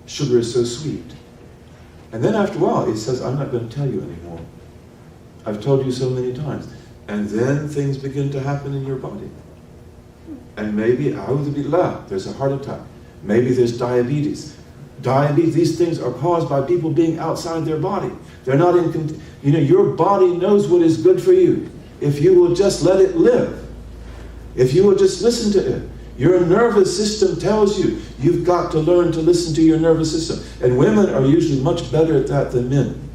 Sugar is so sweet. And then after a while, it says, I'm not going to tell you anymore. I've told you so many times. And then things begin to happen in your body. And maybe, a'udhu billah, there's a heart attack. Maybe there's diabetes. Diabetes, these things are caused by people being outside their body. They're not in, your body knows what is good for you. If you will just let it live. If you will just listen to it. Your nervous system tells you, you've got to learn to listen to your nervous system. And women are usually much better at that than men.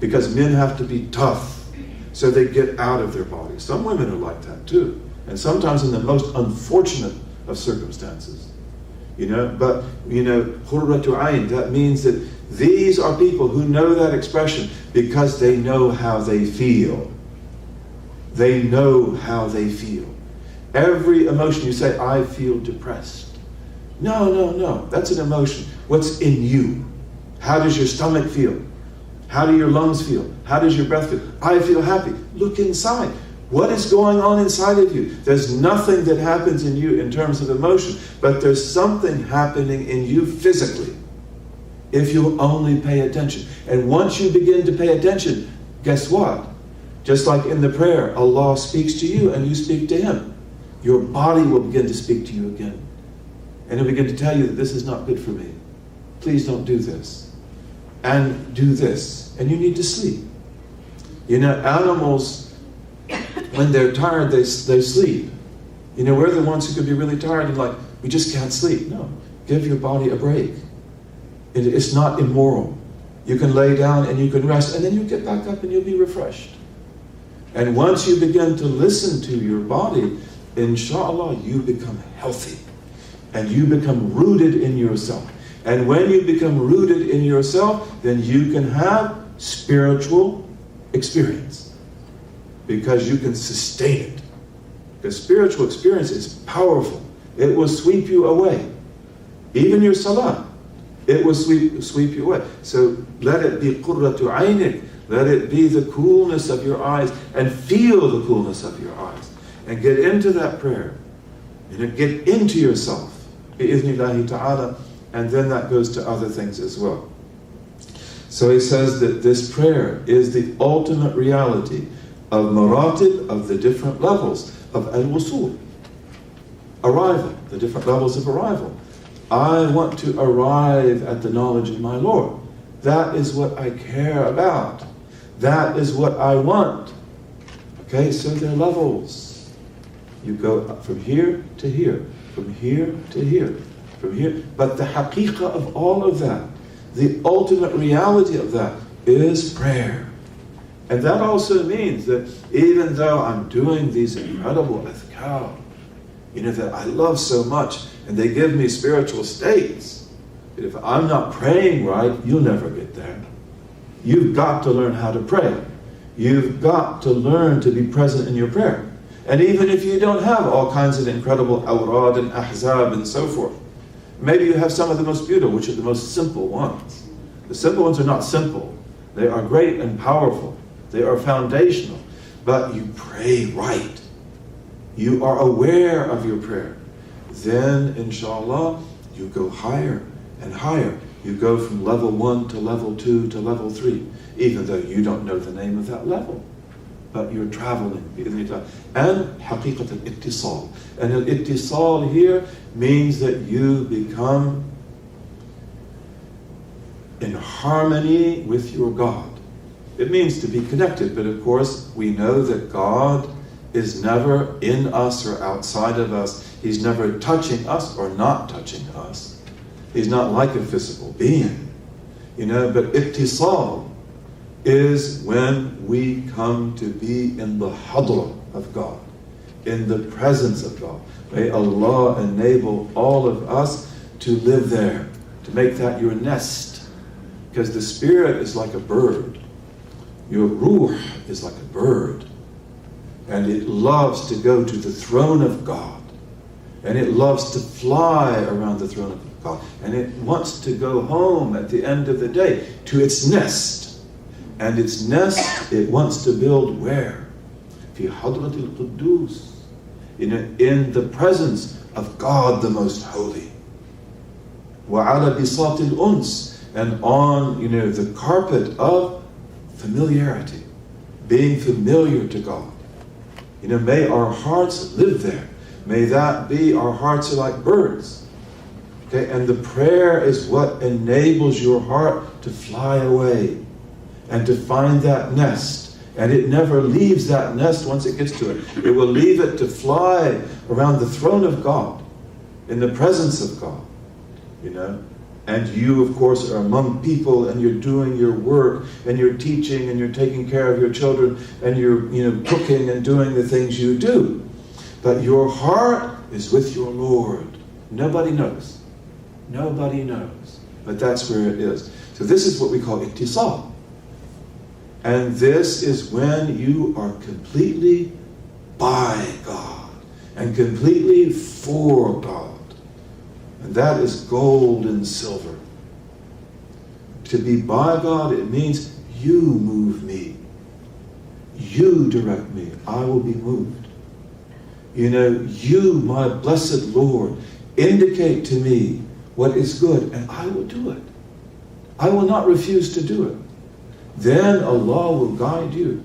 Because men have to be tough. So they get out of their body. Some women are like that too. And sometimes in the most unfortunate of circumstances. But Qurratu Ayn, that means that these are people who know that expression because they know how they feel. They know how they feel. Every emotion you say, I feel depressed. No, that's an emotion. What's in you? How does your stomach feel? How do your lungs feel? How does your breath feel? I feel happy. Look inside. What is going on inside of you? There's nothing that happens in you in terms of emotion, but there's something happening in you physically, if you only pay attention. And once you begin to pay attention, guess what? Just like in the prayer, Allah speaks to you and you speak to Him. Your body will begin to speak to you again. And it'll begin to tell you that this is not good for me. Please don't do this. And do this. And you need to sleep. Animals, when they're tired, they sleep. We're the ones who could be really tired and we just can't sleep. No, give your body a break. It's not immoral. You can lay down and you can rest, and then you get back up and you'll be refreshed. And once you begin to listen to your body, inshallah, you become healthy. And you become rooted in yourself. And when you become rooted in yourself, then you can have spiritual experience. Because you can sustain it. Because spiritual experience is powerful. It will sweep you away. Even your salah, it will sweep you away. So let it be qurratu aynik. Let it be the coolness of your eyes, and feel the coolness of your eyes. And get into that prayer. Get into yourself. Bi'idhnillahi ta'ala. And then that goes to other things as well. So he says that this prayer is the ultimate reality of maratib, of the different levels of al-wusul. Arrival, the different levels of arrival. I want to arrive at the knowledge of my Lord. That is what I care about. That is what I want. Okay, so there are levels. You go up from here to here, from here to here, from here. But the haqiqah of all of that, the ultimate reality of that, is prayer. And that also means that even though I'm doing these incredible adhkar, that I love so much, and they give me spiritual states, but if I'm not praying right, you'll never get there. You've got to learn how to pray. You've got to learn to be present in your prayer. And even if you don't have all kinds of incredible awrad and ahzab and so forth, maybe you have some of the most beautiful, which are the most simple ones. The simple ones are not simple. They are great and powerful. They are foundational. But you pray right. You are aware of your prayer. Then, inshallah, you go higher and higher. You go from level 1 to level 2 to level 3, even though you don't know the name of that level. But you're traveling. And haqiqat al-ittisal. And al-ittisal here means that you become in harmony with your God. It means to be connected, but of course we know that God is never in us or outside of us. He's never touching us or not touching us. He's not like a physical being, but ittisal is when we come to be in the hadra of God, in the presence of God. May Allah enable all of us to live there, to make that your nest. Because the spirit is like a bird. Your ruh is like a bird. And it loves to go to the throne of God. And it loves to fly around the throne of God. And it wants to go home at the end of the day to its nest. And its nest, it wants to build where? Fi hadratil quddus. In the presence of God the Most Holy. Wa ala bisatil uns. And on, the carpet of familiarity. Being familiar to God. May our hearts live there. May that be, our hearts are like birds. Okay, and the prayer is what enables your heart to fly away and to find that nest. And it never leaves that nest once it gets to it. It will leave it to fly around the throne of God, in the presence of God. And you, of course, are among people, and you're doing your work, and you're teaching, and you're taking care of your children, and you're cooking and doing the things you do. But your heart is with your Lord. Nobody knows. Nobody knows. But that's where it is. So this is what we call ittisal. And this is when you are completely by God and completely for God. And that is gold and silver. To be by God, it means you move me. You direct me. I will be moved. You, my blessed Lord, indicate to me what is good, and I will do it. I will not refuse to do it. Then Allah will guide you.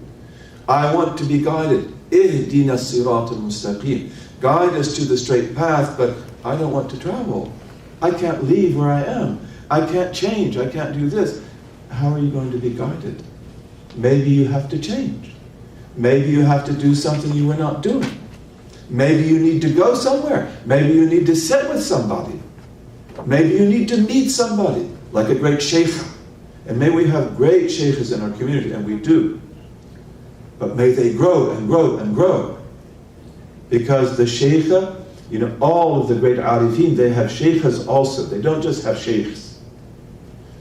I want to be guided. Ihdina siratal mustaqim. Guide us to the straight path, but I don't want to travel. I can't leave where I am. I can't change. I can't do this. How are you going to be guided? Maybe you have to change. Maybe you have to do something you were not doing. Maybe you need to go somewhere. Maybe you need to sit with somebody. Maybe you need to meet somebody, like a great sheikh. And may we have great sheikhs in our community, and we do. But may they grow and grow and grow. Because the sheikha, all of the great arifin, they have sheikhas also. They don't just have sheikhs.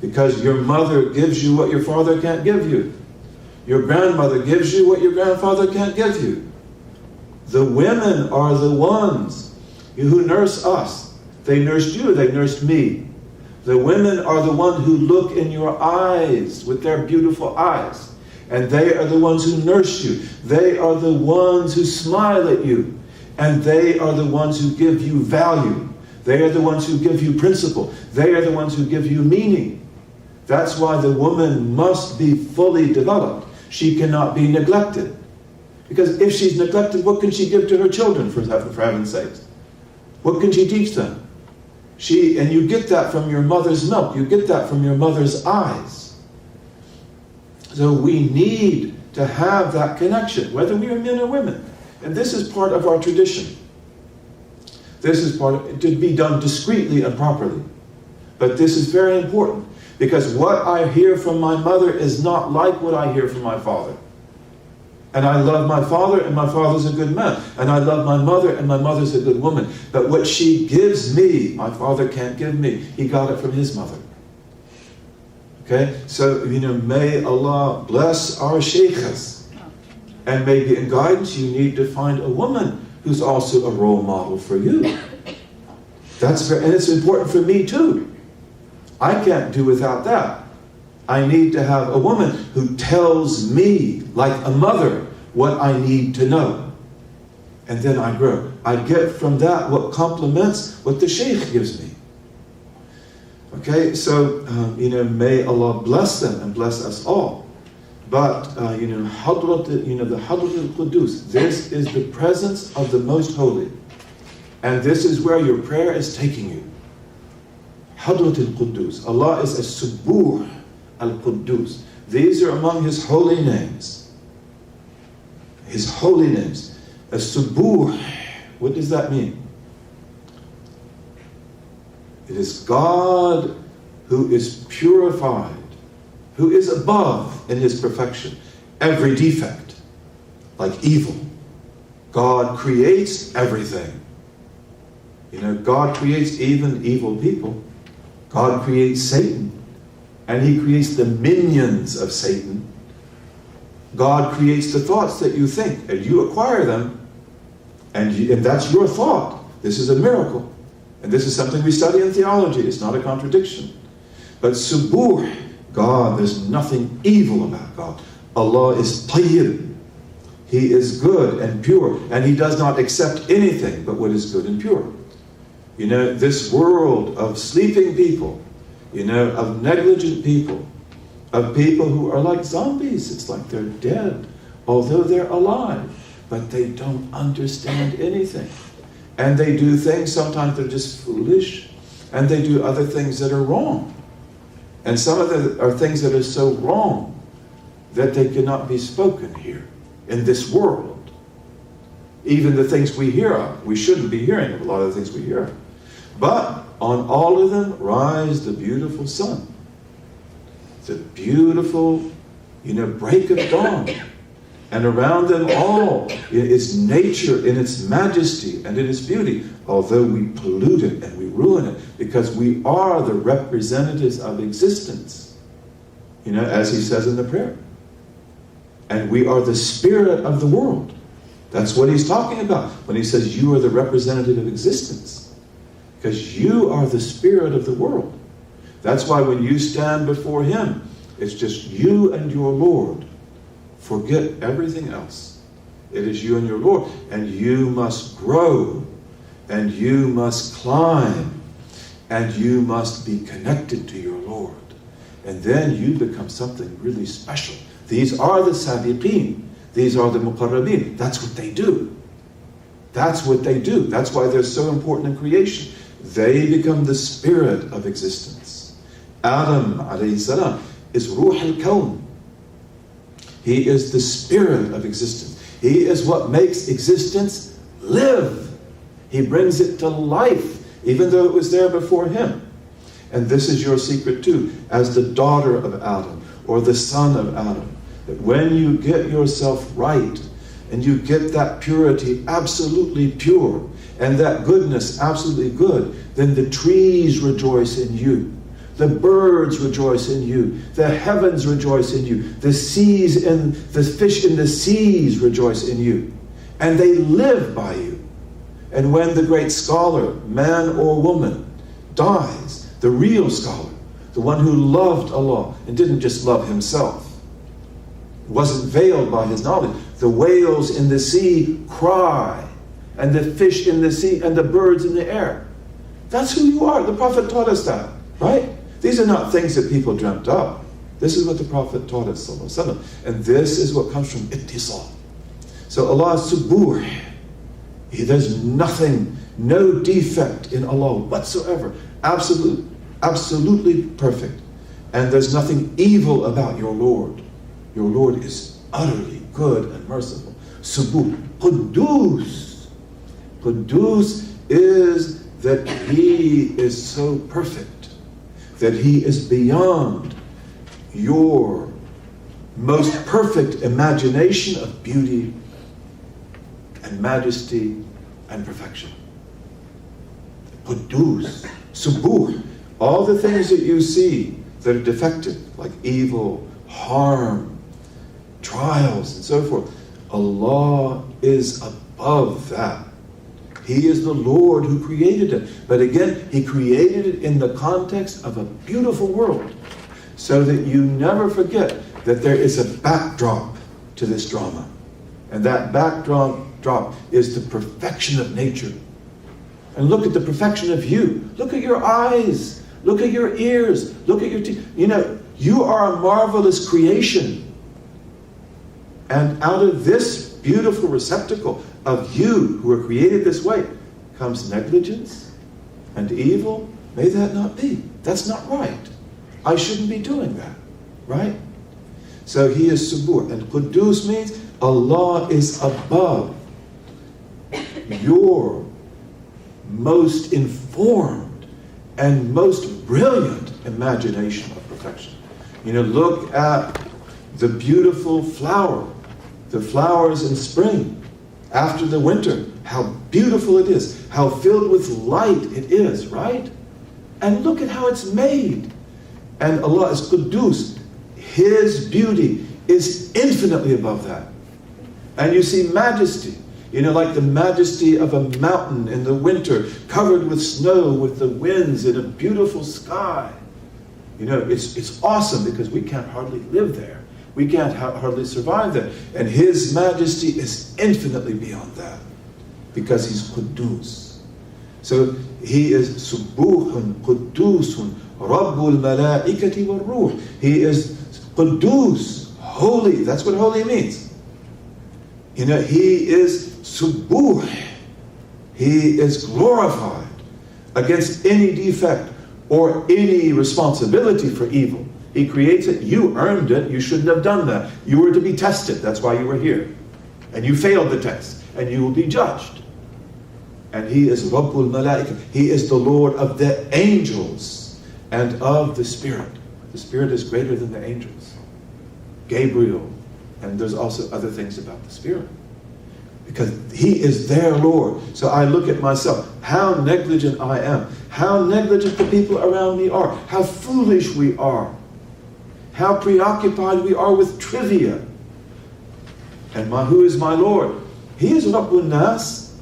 Because your mother gives you what your father can't give you. Your grandmother gives you what your grandfather can't give you. The women are the ones who nurse us. They nursed you, they nursed me. The women are the ones who look in your eyes with their beautiful eyes. And they are the ones who nurse you. They are the ones who smile at you. And they are the ones who give you value. They are the ones who give you principle. They are the ones who give you meaning. That's why the woman must be fully developed. She cannot be neglected. Because if she's neglected, what can she give to her children, for heaven's sake? What can she teach them? And you get that from your mother's milk. You get that from your mother's eyes. So we need to have that connection, whether we are men or women. And this is part of our tradition. This is part of it, to be done discreetly and properly. But this is very important, because what I hear from my mother is not like what I hear from my father. And I love my father, and my father's a good man. And I love my mother, and my mother's a good woman. But what she gives me, my father can't give me. He got it from his mother. Okay? So, may Allah bless our sheikhs. And maybe in guidance you need to find a woman who's also a role model for you. And it's important for me too. I can't do without that. I need to have a woman who tells me, like a mother, what I need to know. And then I grow. I get from that what complements what the sheikh gives me. Okay, so, may Allah bless them and bless us all. But, the Hadrat al-Quddus, this is the presence of the Most Holy. And this is where your prayer is taking you. Hadrat al-Quddus. Allah is as-Subbuh al-Quddus. These are among His holy names. His holy names. As-Subbuh. What does that mean? It is God who is purified who is above in his perfection every defect, like evil. God creates everything. You know, God creates even evil people. God creates Satan, and he creates the minions of Satan. God creates the thoughts that you think, and you acquire them, and that's your thought. This is a miracle. And this is something we study in theology. It's not a contradiction. But subuh, God, there's nothing evil about God. Allah is tayyib. He is good and pure, and he does not accept anything but what is good and pure. You know, this world of sleeping people, you know, of negligent people, of people who are like zombies. It's like they're dead, although they're alive, but they don't understand anything. And they do things, sometimes they're just foolish, and they do other things that are wrong. And some of them are things that are so wrong that they cannot be spoken here, in this world. Even the things we hear of, we shouldn't be hearing of a lot of the things we hear of. But on all of them rise the beautiful sun. The beautiful, you know, break of dawn. And around them all is nature in its majesty and in its beauty, although we pollute it and we ruin it, because we are the representatives of existence, you know, as he says in the prayer. And we are the spirit of the world. That's what he's talking about when he says you are the representative of existence, because you are the spirit of the world. That's why when you stand before him, it's just you and your Lord. Forget everything else. It is you and your Lord. And you must grow. And you must climb. And you must be connected to your Lord. And then you become something really special. These are the sabiqeen. These are the muqarrabeen. That's what they do. That's what they do. That's why they're so important in creation. They become the spirit of existence. Adam alayhi salam is ruh al-kawn. He is the spirit of existence. He is what makes existence live. He brings it to life, even though it was there before him. And this is your secret too, as the daughter of Adam, or the son of Adam, that when you get yourself right, and you get that purity absolutely pure, and that goodness absolutely good, then the trees rejoice in you. The birds rejoice in you. The heavens rejoice in you. The seas and the fish in the seas rejoice in you. And they live by you. And when the great scholar, man or woman, dies, the real scholar, the one who loved Allah and didn't just love himself, wasn't veiled by his knowledge, the whales in the sea cry, and the fish in the sea and the birds in the air. That's who you are. The Prophet taught us that, right? These are not things that people dreamt up. This is what the Prophet taught us, and this is what comes from ittisal. So Allah is subuh. There's nothing, no defect in Allah whatsoever. Absolutely perfect. And there's nothing evil about your Lord. Your Lord is utterly good and merciful. Subuh. Quddus. Quddus is that he is so perfect, that he is beyond your most perfect imagination of beauty and majesty and perfection. Quddus, subuh, all the things that you see that are defective, like evil, harm, trials, and so forth, Allah is above that. He is the Lord who created it. But again, he created it in the context of a beautiful world, so that you never forget that there is a backdrop to this drama. And that backdrop is the perfection of nature. And look at the perfection of you. Look at your eyes. Look at your ears. Look at your teeth. You know, you are a marvelous creation. And out of this beautiful receptacle of you who are created this way comes negligence and evil. May that not be. That's not right. I shouldn't be doing that. Right? So he is subuh. And Quddus means Allah is above your most informed and most brilliant imagination of perfection. Look at the beautiful flower, the flowers in spring, after the winter, how beautiful it is, how filled with light it is, right? And look at how it's made. And Allah is Quddus. His beauty is infinitely above that. And you see majesty, like the majesty of a mountain in the winter, covered with snow, with the winds in a beautiful sky. It's awesome because we can't hardly live there. We can't hardly survive there. And His majesty is infinitely beyond that because He's Quddus. So He is Subuhun, Quddusun, Rabbul Malaikati wal Ruh. He is Quddus, holy. That's what holy means. He is Subuh. He is glorified against any defect or any responsibility for evil. He creates it. You earned it. You shouldn't have done that. You were to be tested. That's why you were here. And you failed the test. And you will be judged. And He is Rabbul Malaika. He is the Lord of the angels and of the Spirit. The Spirit is greater than the angels. Gabriel. And there's also other things about the Spirit. Because He is their Lord. So I look at myself, how negligent I am. How negligent the people around me are. How foolish we are. How preoccupied we are with trivia. And who is my Lord? He is Rabbul Nas.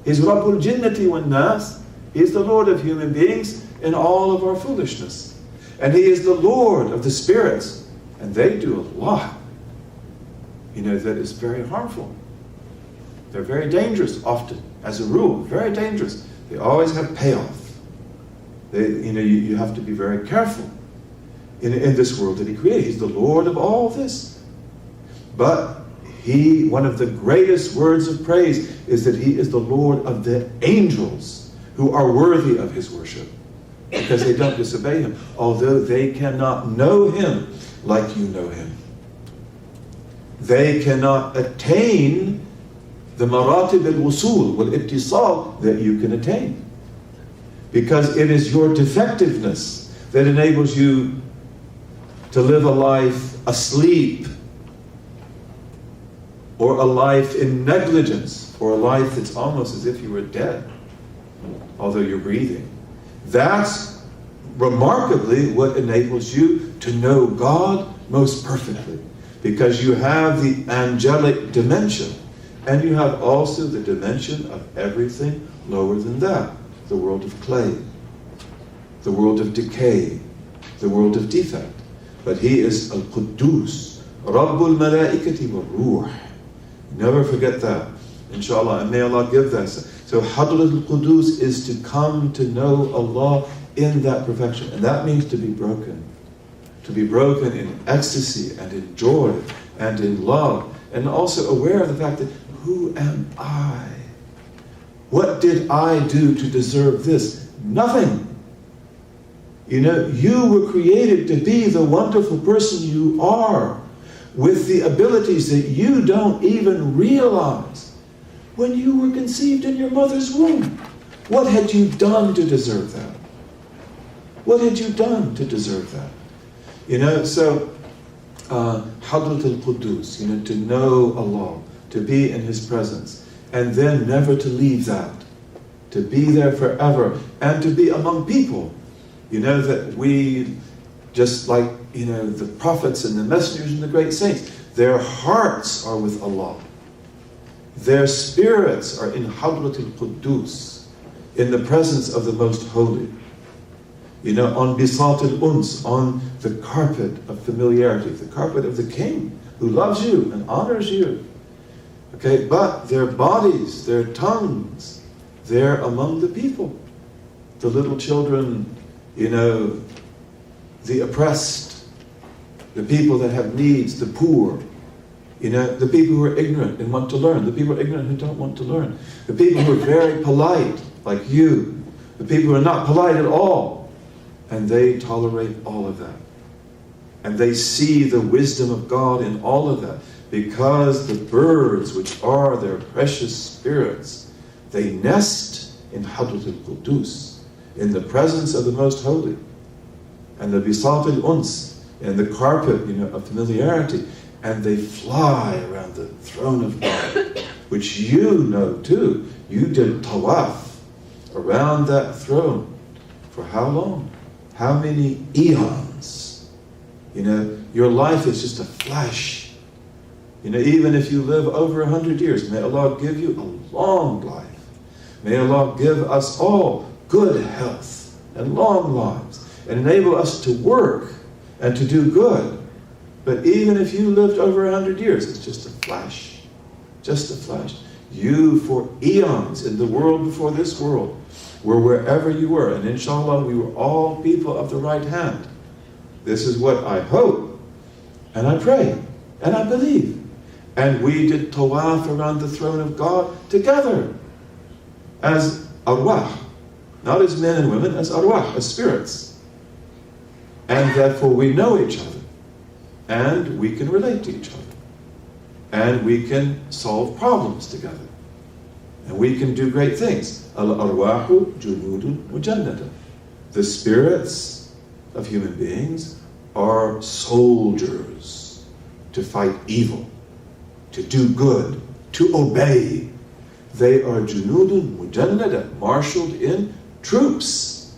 He is Rabbul Jinnati wan Nas. He is the Lord of human beings in all of our foolishness. And He is the Lord of the spirits. And they do a lot. That is very harmful. They're very dangerous often, as a rule, very dangerous. They always have payoff. You have to be very careful in this world that He created. He's the Lord of all this. But one of the greatest words of praise is that He is the Lord of the angels who are worthy of His worship because they don't disobey Him, although they cannot know Him like you know Him. They cannot attain the maratib al-wusul wal-ittisal that you can attain. Because it is your defectiveness that enables you to live a life asleep, or a life in negligence, or a life that's almost as if you were dead, although you're breathing. That's remarkably what enables you to know God most perfectly. Because you have the angelic dimension, and you have also the dimension of everything lower than that. The world of clay, the world of decay, the world of defect. But He is Al-Quddus, Rabbul Malaikati wal Ruh. Never forget that, inshallah, and may Allah give that. So Hadrat al-Quddus is to come to know Allah in that perfection, and that means to be broken. To be broken in ecstasy and in joy and in love, and also aware of the fact that, who am I? What did I do to deserve this? Nothing. You were created to be the wonderful person you are, with the abilities that you don't even realize when you were conceived in your mother's womb. What had you done to deserve that? What had you done to deserve that? So Hadrat al-Quddus, to know Allah, to be in His presence, and then never to leave that, to be there forever, and to be among people. That we, just like, the prophets and the messengers and the great saints, their hearts are with Allah. Their spirits are in Hadrat al-Quddus, in the presence of the Most Holy. On Bisat al-Uns, on the carpet of familiarity, the carpet of the King, who loves you and honors you. Okay, but their bodies, their tongues, they're among the people. The little children, the oppressed, the people that have needs, the poor, the people who are ignorant and want to learn, the people ignorant who don't want to learn, the people who are very polite, like you, the people who are not polite at all, and they tolerate all of that. And they see the wisdom of God in all of that, because the birds, which are their precious spirits, they nest in Hadrat al-Quddus, in the presence of the Most Holy. And the Bisat al-Uns, and the carpet, of familiarity, and they fly around the throne of God, which you know too. You did tawaf around that throne for how long? How many eons? Your life is just a flash. Even if you live over 100 years, may Allah give you a long life. May Allah give us all good health and long lives and enable us to work and to do good. But even if you lived over 100 years, it's just a flash. Just a flash. You, for eons in the world before this world, were wherever you were. And inshallah, we were all people of the right hand. This is what I hope, and I pray, and I believe. And we did tawaf around the throne of God together as arwah. Not as men and women, as arwah, as spirits. And therefore we know each other. And we can relate to each other. And we can solve problems together. And we can do great things. Al-arwahu junudun mujannada. The spirits of human beings are soldiers to fight evil, to do good, to obey. They are junudun mujannada, marshaled in troops.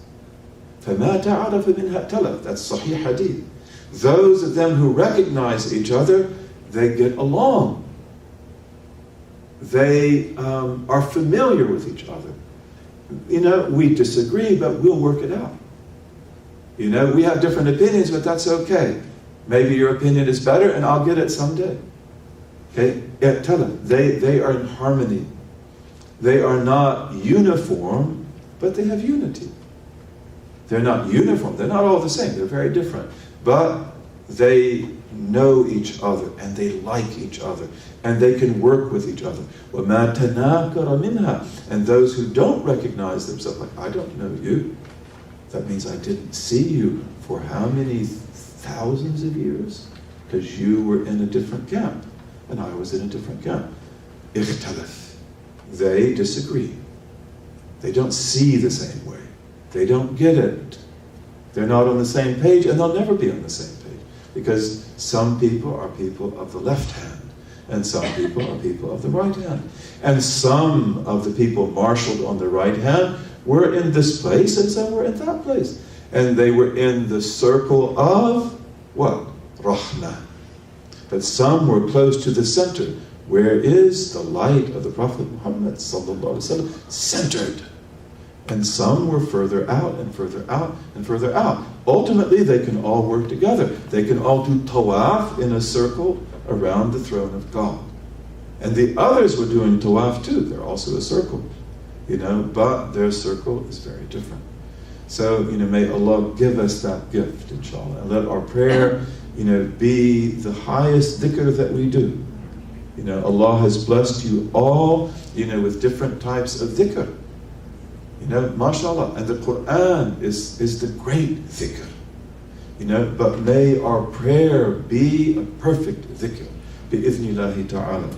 فَمَا تَعَرَفَ مِنْهَا تَلَفْ. That's Sahih Hadith. Those of them who recognize each other, they get along. They are familiar with each other. We disagree, but we'll work it out. We have different opinions, but that's okay. Maybe your opinion is better, and I'll get it someday. Okay? Tell them, they are in harmony. They are not uniform, but they have unity. They're not uniform. They're not all the same. They're very different. But they know each other, and they like each other, and they can work with each other. وَمَا تَنَاكَرَ مِنْهَا. And those who don't recognize themselves, like, I don't know you. That means I didn't see you for how many thousands of years? Because you were in a different camp, and I was in a different camp. اختلف. They disagree. They don't see the same way. They don't get it. They're not on the same page, and they'll never be on the same page. Because some people are people of the left hand, and some people are people of the right hand. And some of the people marshaled on the right hand were in this place, and some were in that place. And they were in the circle of, what? Rahmah. But some were close to the center. Where is the light of the Prophet Muhammad sallallahu alaihi wasallam centered? And some were further out and further out and further out. Ultimately, they can all work together. They can all do tawaf in a circle around the throne of God. And the others were doing tawaf too. They're also a circle, but their circle is very different. So, may Allah give us that gift, inshallah. And let our prayer, be the highest dhikr that we do. Allah has blessed you all, with different types of dhikr. MashaAllah. And the Quran is the great dhikr. But may our prayer be a perfect dhikr. Bi-idhnillahi ta'ala.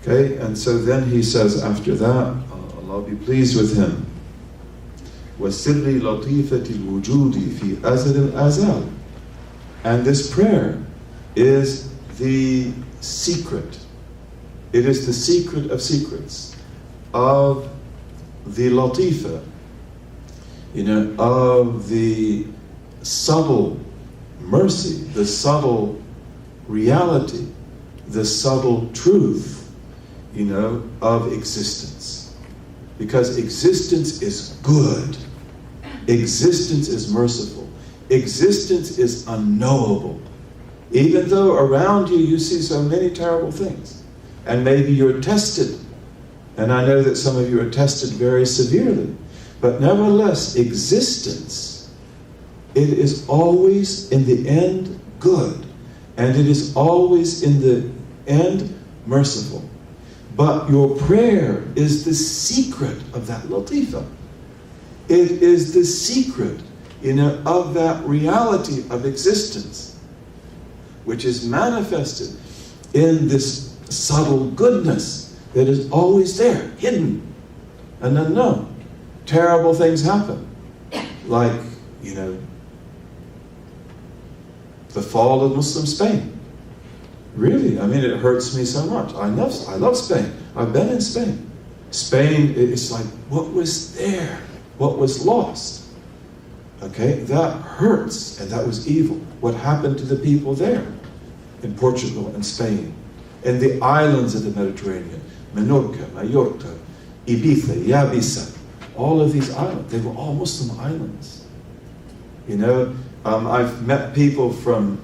Okay, and so then he says after that, Allah be pleased with him. وَسِرِّ لَطِيفَةِ الْوُجُودِ فِي أَزَلِ الْأَزَالِ. And this prayer is the secret. It is the secret of secrets of the latifa, of the subtle mercy, the subtle reality, the subtle truth, of existence. Because existence is good. Existence is merciful. Existence is unknowable. Even though around you you see so many terrible things. And maybe you're tested. And I know that some of you are tested very severely. But nevertheless, existence, it is always in the end good. And it is always in the end merciful. But your prayer is the secret of that latifa. It is the secret, of that reality of existence, which is manifested in this subtle goodness that is always there, hidden and unknown. Terrible things happen, like, the fall of Muslim Spain. Really, I mean, it hurts me so much. I love Spain. I've been in Spain. Spain, it's like, what was there? What was lost? Okay, that hurts, and that was evil. What happened to the people there? In Portugal and Spain, and the islands of the Mediterranean, Menorca, Mallorca, Ibiza, Ibiza, all of these islands, they were all Muslim islands. You know, I've met people from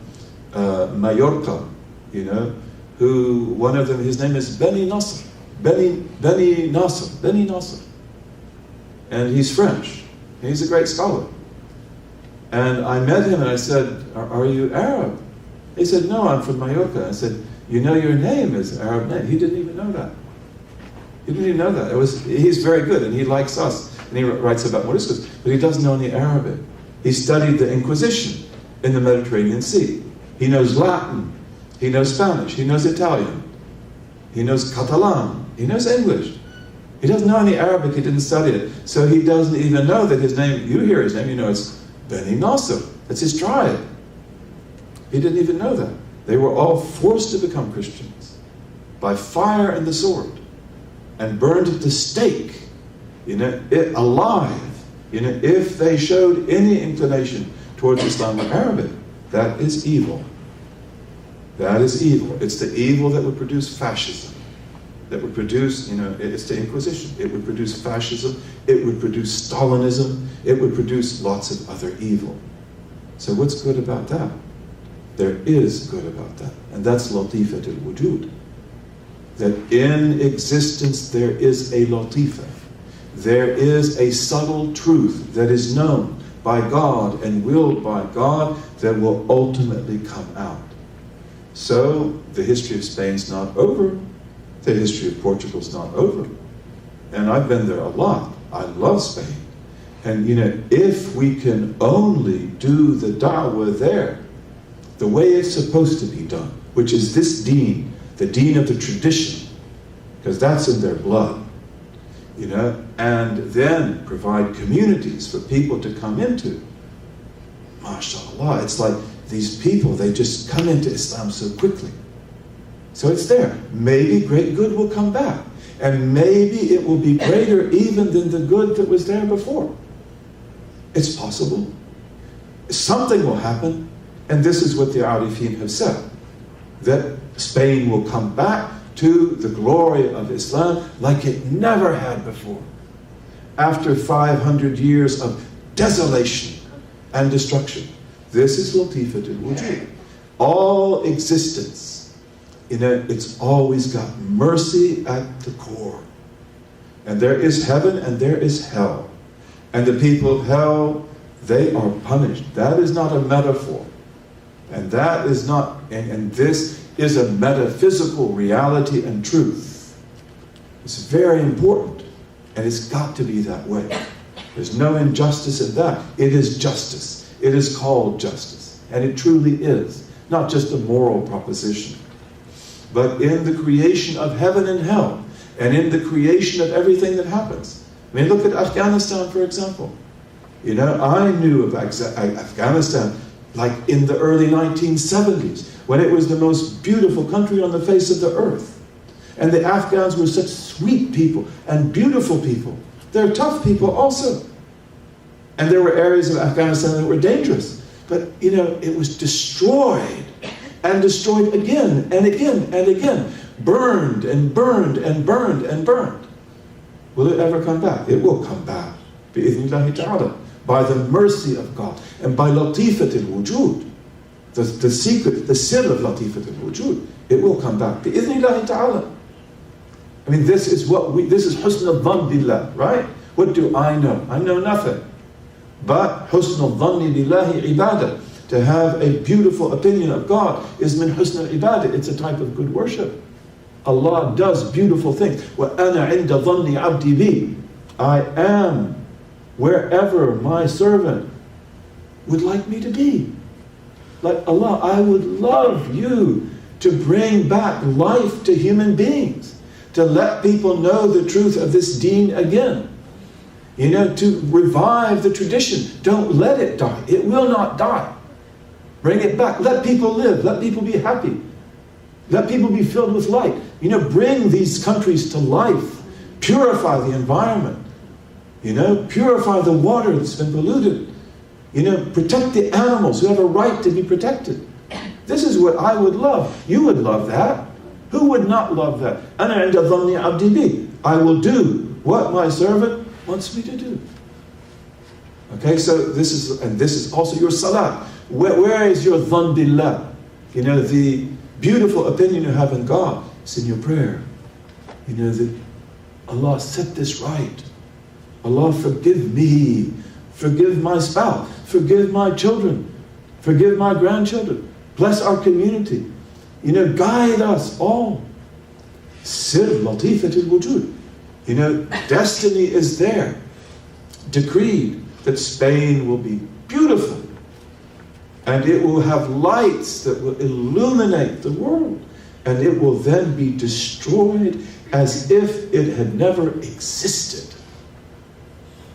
Mallorca, you know, who, one of them, his name is Beni Nasser, Beni Nasser, and he's French, and he's a great scholar. And I met him and I said, are you Arab? He said, no, I'm from Mallorca. I said, you know your name is an Arab name. He didn't even know that. He didn't even know that. He's very good, and he likes us, and he writes about Moriscos, but he doesn't know any Arabic. He studied the Inquisition in the Mediterranean Sea. He knows Latin, he knows Spanish, he knows Italian, he knows Catalan, he knows English. He doesn't know any Arabic, he didn't study it. So he doesn't even know that his name, you hear his name, you know it's Beni Nasser. That's his tribe. He didn't even know that. They were all forced to become Christians by fire and the sword, and burned at the stake, you know, alive, you know, if they showed any inclination towards Islam or Arabic. That is evil. That is evil. It's the evil that would produce fascism, that would produce, you know, it's the Inquisition. It would produce fascism, it would produce Stalinism, it would produce lots of other evil. So what's good about that? There is good about that, and that's Latifat al-Wujud. That in existence there is a Latifa. There is a subtle truth that is known by God and willed by God that will ultimately come out. So the history of Spain's not over. The history of Portugal's not over. And I've been there a lot. I love Spain. And you know, if we can only do the da'wah there, the way it's supposed to be done, which is this deen, the deen of the tradition, because that's in their blood, you know, and then provide communities for people to come into. MashaAllah, it's like these people, they just come into Islam so quickly. So it's there. Maybe great good will come back. And maybe it will be greater even than the good that was there before. It's possible. Something will happen. And this is what the Arifin have said, that Spain will come back to the glory of Islam like it never had before. After 500 years of desolation and destruction. This is Latifat al-Wujud. All existence, you know, it's always got mercy at the core. And there is heaven and there is hell. And the people of hell, they are punished. That is not a metaphor. And that is not, and this is a metaphysical reality and truth. It's very important, and it's got to be that way. There's no injustice in that. It is justice. It is called justice, and it truly is. Not just a moral proposition, but in the creation of heaven and hell, and in the creation of everything that happens. I mean, look at Afghanistan, for example. You know, I knew of Afghanistan like in the early 1970s, when it was the most beautiful country on the face of the earth. And the Afghans were such sweet people and beautiful people. They're tough people also. And there were areas of Afghanistan that were dangerous. But, you know, it was destroyed and destroyed again and again and again. Burned and burned and burned and burned. Will it ever come back? It will come back. Bi-idhnillahi ta'ala. By the mercy of God, and by Latifat al-Wujud, the secret, the sir of Latifat al-Wujud, it will come back. Bi-idhnillahi ta'ala. I mean, this is husn al-dhann billah, right? What do I know? I know nothing. But husn al-dhann billahi ibadah, to have a beautiful opinion of God is min husn al-ibadah. It's a type of good worship. Allah does beautiful things. وَأَنَا عِنْدَ ظَنِّ عَبْدِي بِي. I am wherever my servant would like me to be. Like Allah, I would love you to bring back life to human beings, to let people know the truth of this deen again. You know, to revive the tradition. Don't let it die. It will not die. Bring it back. Let people live. Let people be happy. Let people be filled with light. Bring these countries to life. Purify the environment. Purify the water that's been polluted. Protect the animals who have a right to be protected. This is what I would love. You would love that. Who would not love that? أَنَا عِنْدَ ظَنِّ عَبْدِي بِي. I will do what my servant wants me to do. Okay, so this is also your salah. Where is your dhan billah? The beautiful opinion you have in God. It's in your prayer. That Allah set this right. Allah, forgive me. Forgive my spouse. Forgive my children. Forgive my grandchildren. Bless our community. Guide us all. Sir latifat al-wujud. Destiny is there. Decreed that Spain will be beautiful. And it will have lights that will illuminate the world. And it will then be destroyed as if it had never existed.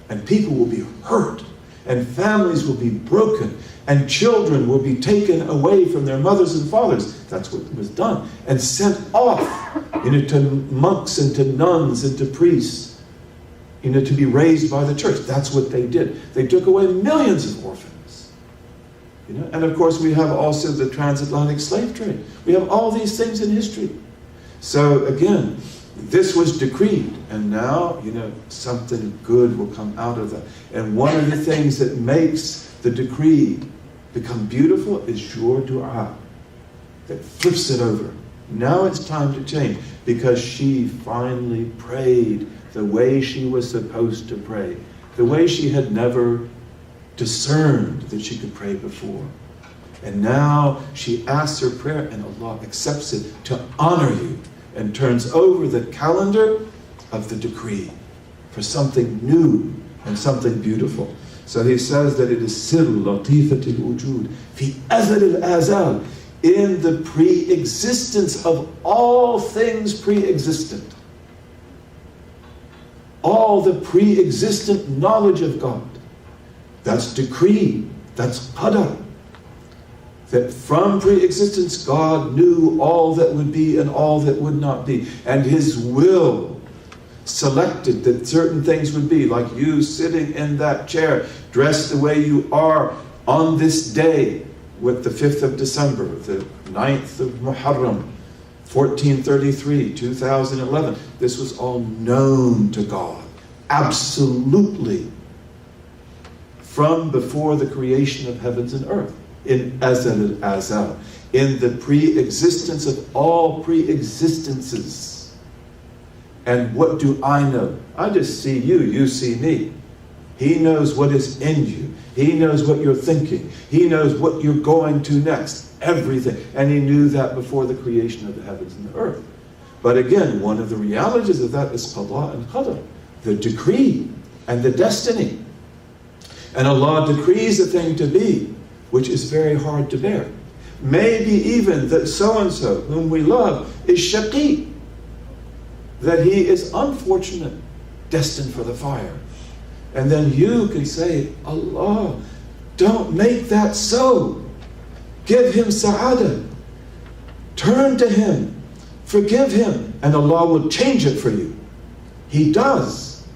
And people will be hurt. And families will be broken. And children will be taken away from their mothers and fathers. That's what was done. And sent off, to monks and to nuns and to priests, to be raised by the church. That's what they did. They took away millions of orphans. And of course we have also the transatlantic slave trade. We have all these things in history. So again, this was decreed. And now, something good will come out of that. And one of the things that makes the decree become beautiful is your dua. That flips it over. Now it's time to change. Because she finally prayed the way she was supposed to pray. The way she had never discerned that she could pray before. And now she asks her prayer and Allah accepts it to honor you and turns over the calendar of the decree for something new and something beautiful. So he says that it is sir latifat al-wujud fi azal al-azal, in the pre-existence of all things pre-existent. All the pre-existent knowledge of God. That's decree. That's qadar. That from pre-existence God knew all that would be and all that would not be. And His will selected that certain things would be, like you sitting in that chair, dressed the way you are on this day, with the 5th of December, the 9th of Muharram, 1433, 2011. This was all known to God. Absolutely. From before the creation of heavens and earth. In Azal al-Azal. In the pre-existence of all pre-existences. And what do I know? I just see you, you see me. He knows what is in you. He knows what you're thinking. He knows what you're going to next. Everything. And He knew that before the creation of the heavens and the earth. But again, one of the realities of that is qada and qadar. The decree and the destiny. And Allah decrees a thing to be, which is very hard to bear. Maybe even that so-and-so, whom we love, is shaqi. That he is unfortunate, destined for the fire. And then you can say, Allah, don't make that so. Give him sa'ada. Turn to Him. Forgive him. And Allah will change it for you. He does.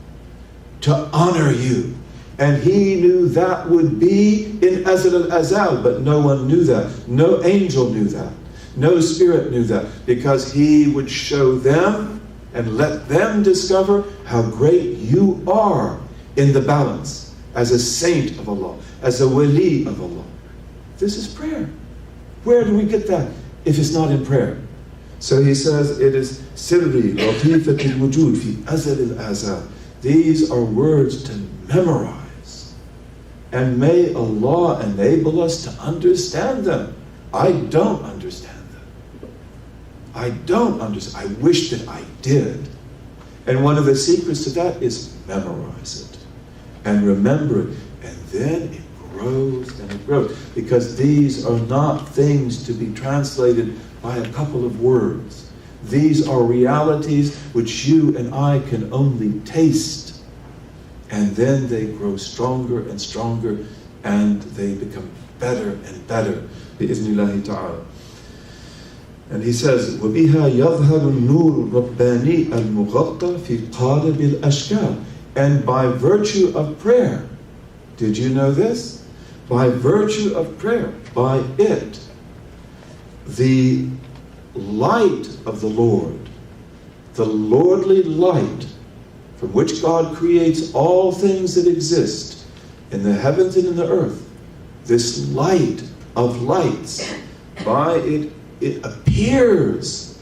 To honor you. And He knew that would be in Azal al-Azal, but no one knew that. No angel knew that. No spirit knew that. Because He would show them and let them discover how great you are in the balance, as a saint of Allah, as a wali of Allah. This is prayer. Where do we get that if it's not in prayer? So he says it is sirri latifat al-wujud fi azal al-azal. These are words to memorize. And may Allah enable us to understand them. I don't understand them. I don't understand. I wish that I did. And one of the secrets to that is memorize it. And remember it. And then it grows and it grows. Because these are not things to be translated by a couple of words. These are realities which you and I can only taste. And then they grow stronger and stronger, and they become better and better. بإذن الله تعالى. And he says, وَبِهَا يَظْهَرُ النُّورُ الرَّبَّانِي الْمُغَطَّى فِي قَالِبِ الْأَشْكَالِ. And by virtue of prayer, did you know this? By virtue of prayer, by it, the light of the Lord, the lordly light from which God creates all things that exist in the heavens and in the earth, this light of lights, by it appears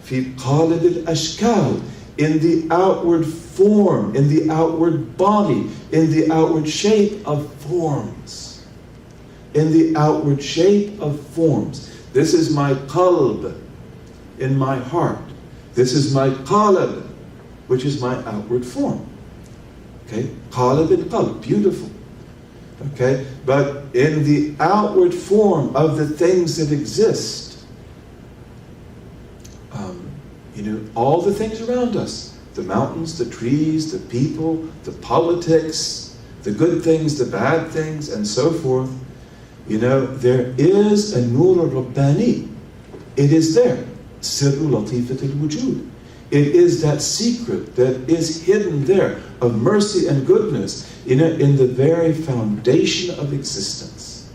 في قالب الأشكال, in the outward form, in the outward body, in the outward shape of forms. In the outward shape of forms. This is my qalb, in my heart. This is my qalb, which is my outward form. Okay? Qalb and qalb, beautiful. Okay? But in the outward form of the things that exist, all the things around us, the mountains, the trees, the people, the politics, the good things, the bad things, and so forth, there is a nur al-Rabbani. It is there. Sirru latifat al-wujud. It is that secret that is hidden there of mercy and goodness, in the very foundation of existence.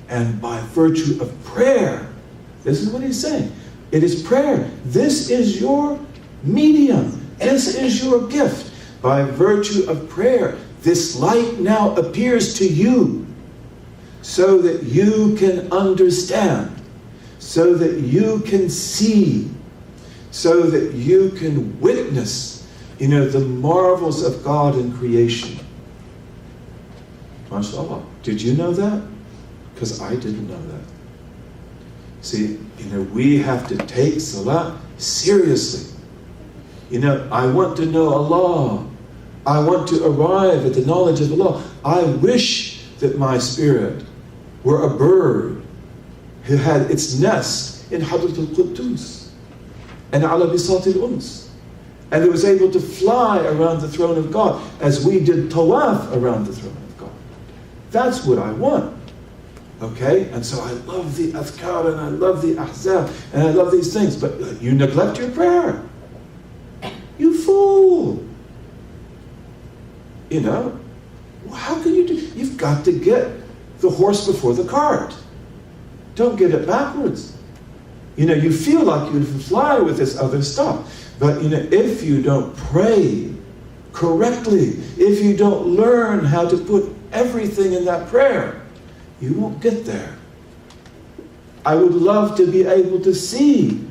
And by virtue of prayer, this is what he's saying. It is prayer. This is your medium. This is your gift. By virtue of prayer, this light now appears to you so that you can understand, so that you can see, so that you can witness, the marvels of God in creation. MashaAllah. Did you know that? Because I didn't know that. See, we have to take Salah seriously. I want to know Allah. I want to arrive at the knowledge of Allah. I wish that my spirit were a bird who had its nest in Hadrat al-Quddus and ala bisat al-Uns, and it was able to fly around the throne of God as we did tawaf around the throne of God. That's what I want. Okay? And so I love the adhkar and I love the ahzab and I love these things, but you neglect your prayer. You fool. How can you do? You've got to get the horse before the cart. Don't get it backwards. You feel like you can fly with this other stuff, but if you don't pray correctly, if you don't learn how to put everything in that prayer, you won't get there. I would love to be able to see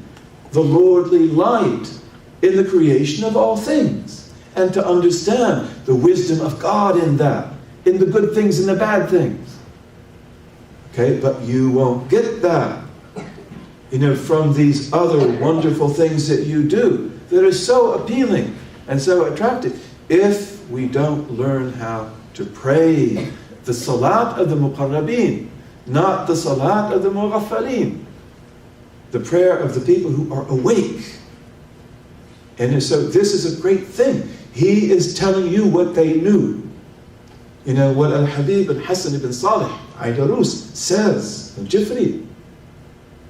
the lordly light in the creation of all things, and to understand the wisdom of God in that, in the good things and the bad things. Okay, but you won't get that, from these other wonderful things that you do that are so appealing and so attractive, if we don't learn how to pray the salat of the muqarrabeen, not the salat of the mughaffalin, the prayer of the people who are awake. And so this is a great thing. He is telling you what they knew. What Al-Habib and Hassan ibn Salih, Aidarus, says, Al-Jifri.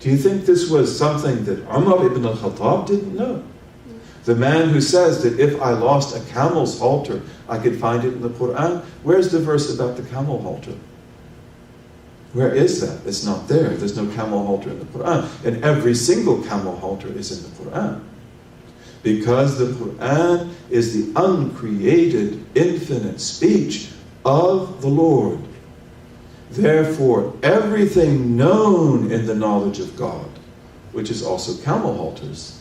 Do you think this was something that Umar ibn al-Khattab didn't know? The man who says that if I lost a camel's halter, I could find it in the Quran. Where's the verse about the camel halter? Where is that? It's not there. There's no camel halter in the Quran. And every single camel halter is in the Quran. Because the Quran is the uncreated, infinite speech of the Lord. Therefore, everything known in the knowledge of God, which is also camel halters,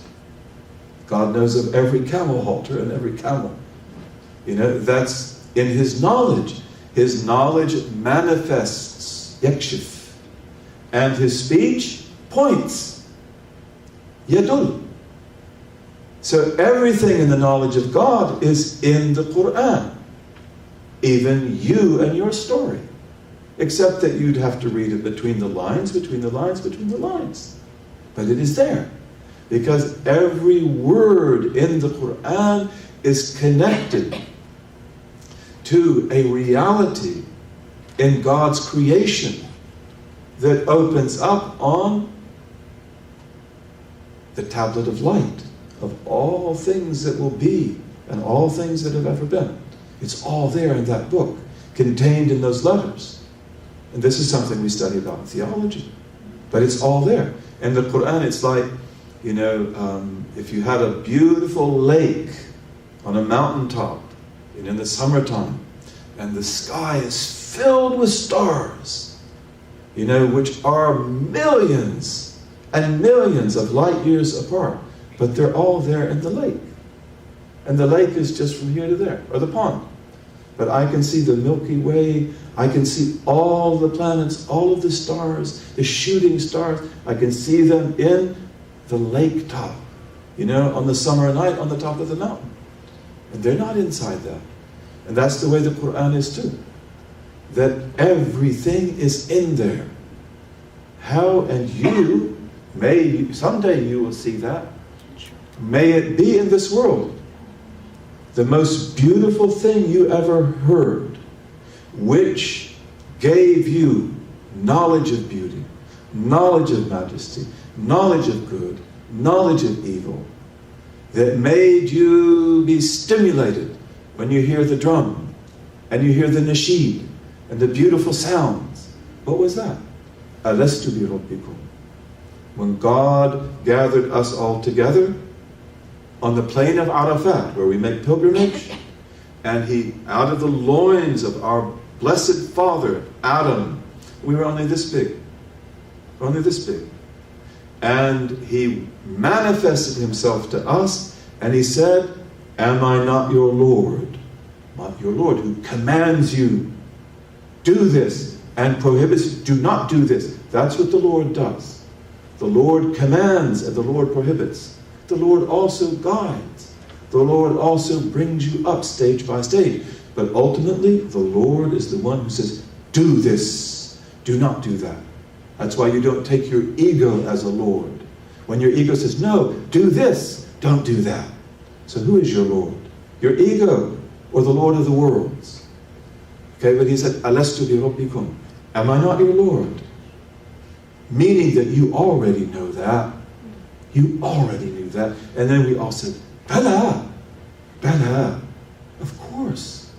God knows of every camel halter and every camel. That's in His knowledge. His knowledge manifests, yakshif. And His speech points, yadul. So everything in the knowledge of God is in the Quran. Even you and your story. Except that you'd have to read it between the lines, between the lines, between the lines. But it is there. Because every word in the Quran is connected to a reality in God's creation that opens up on the tablet of light of all things that will be and all things that have ever been. It's all there in that book, contained in those letters. And this is something we study about in theology. But it's all there. And the Quran, it's like, you know, if you had a beautiful lake on a mountaintop in the summertime, and the sky is filled with stars, you know, which are millions and millions of light years apart, but they're all there in the lake. And the lake is just from here to there, or the pond. But I can see the Milky Way, I can see all the planets, all of the stars, the shooting stars. I can see them in the lake top, you know, on the summer night on the top of the mountain. And they're not inside that. And that's the way the Quran is too. That everything is in there. How, and you, someday you will see that. May it be in this world the most beautiful thing you ever heard, which gave you knowledge of beauty, knowledge of majesty, knowledge of good, knowledge of evil, that made you be stimulated when you hear the drum and you hear the nasheed and the beautiful sounds. What was that? Alastu bi rabbikum. When God gathered us all together on the plain of Arafat, where we make pilgrimage, and He, out of the loins of our blessed father, Adam, we were only this big. Only this big. And He manifested Himself to us, and He said, am I not your Lord? Not your Lord, who commands you, do this, and prohibits you, do not do this. That's what the Lord does. The Lord commands, and the Lord prohibits. The Lord also guides. The Lord also brings you up stage by stage. But ultimately, the Lord is the one who says, do this, do not do that. That's why you don't take your ego as a Lord. When your ego says, no, do this, don't do that. So who is your Lord? Your ego or the Lord of the worlds? Okay, but He said, Alastu bi rabbikum. Am I not your Lord? Meaning that you already know that. You already knew that. And then we all said, Bala, Bala, of course.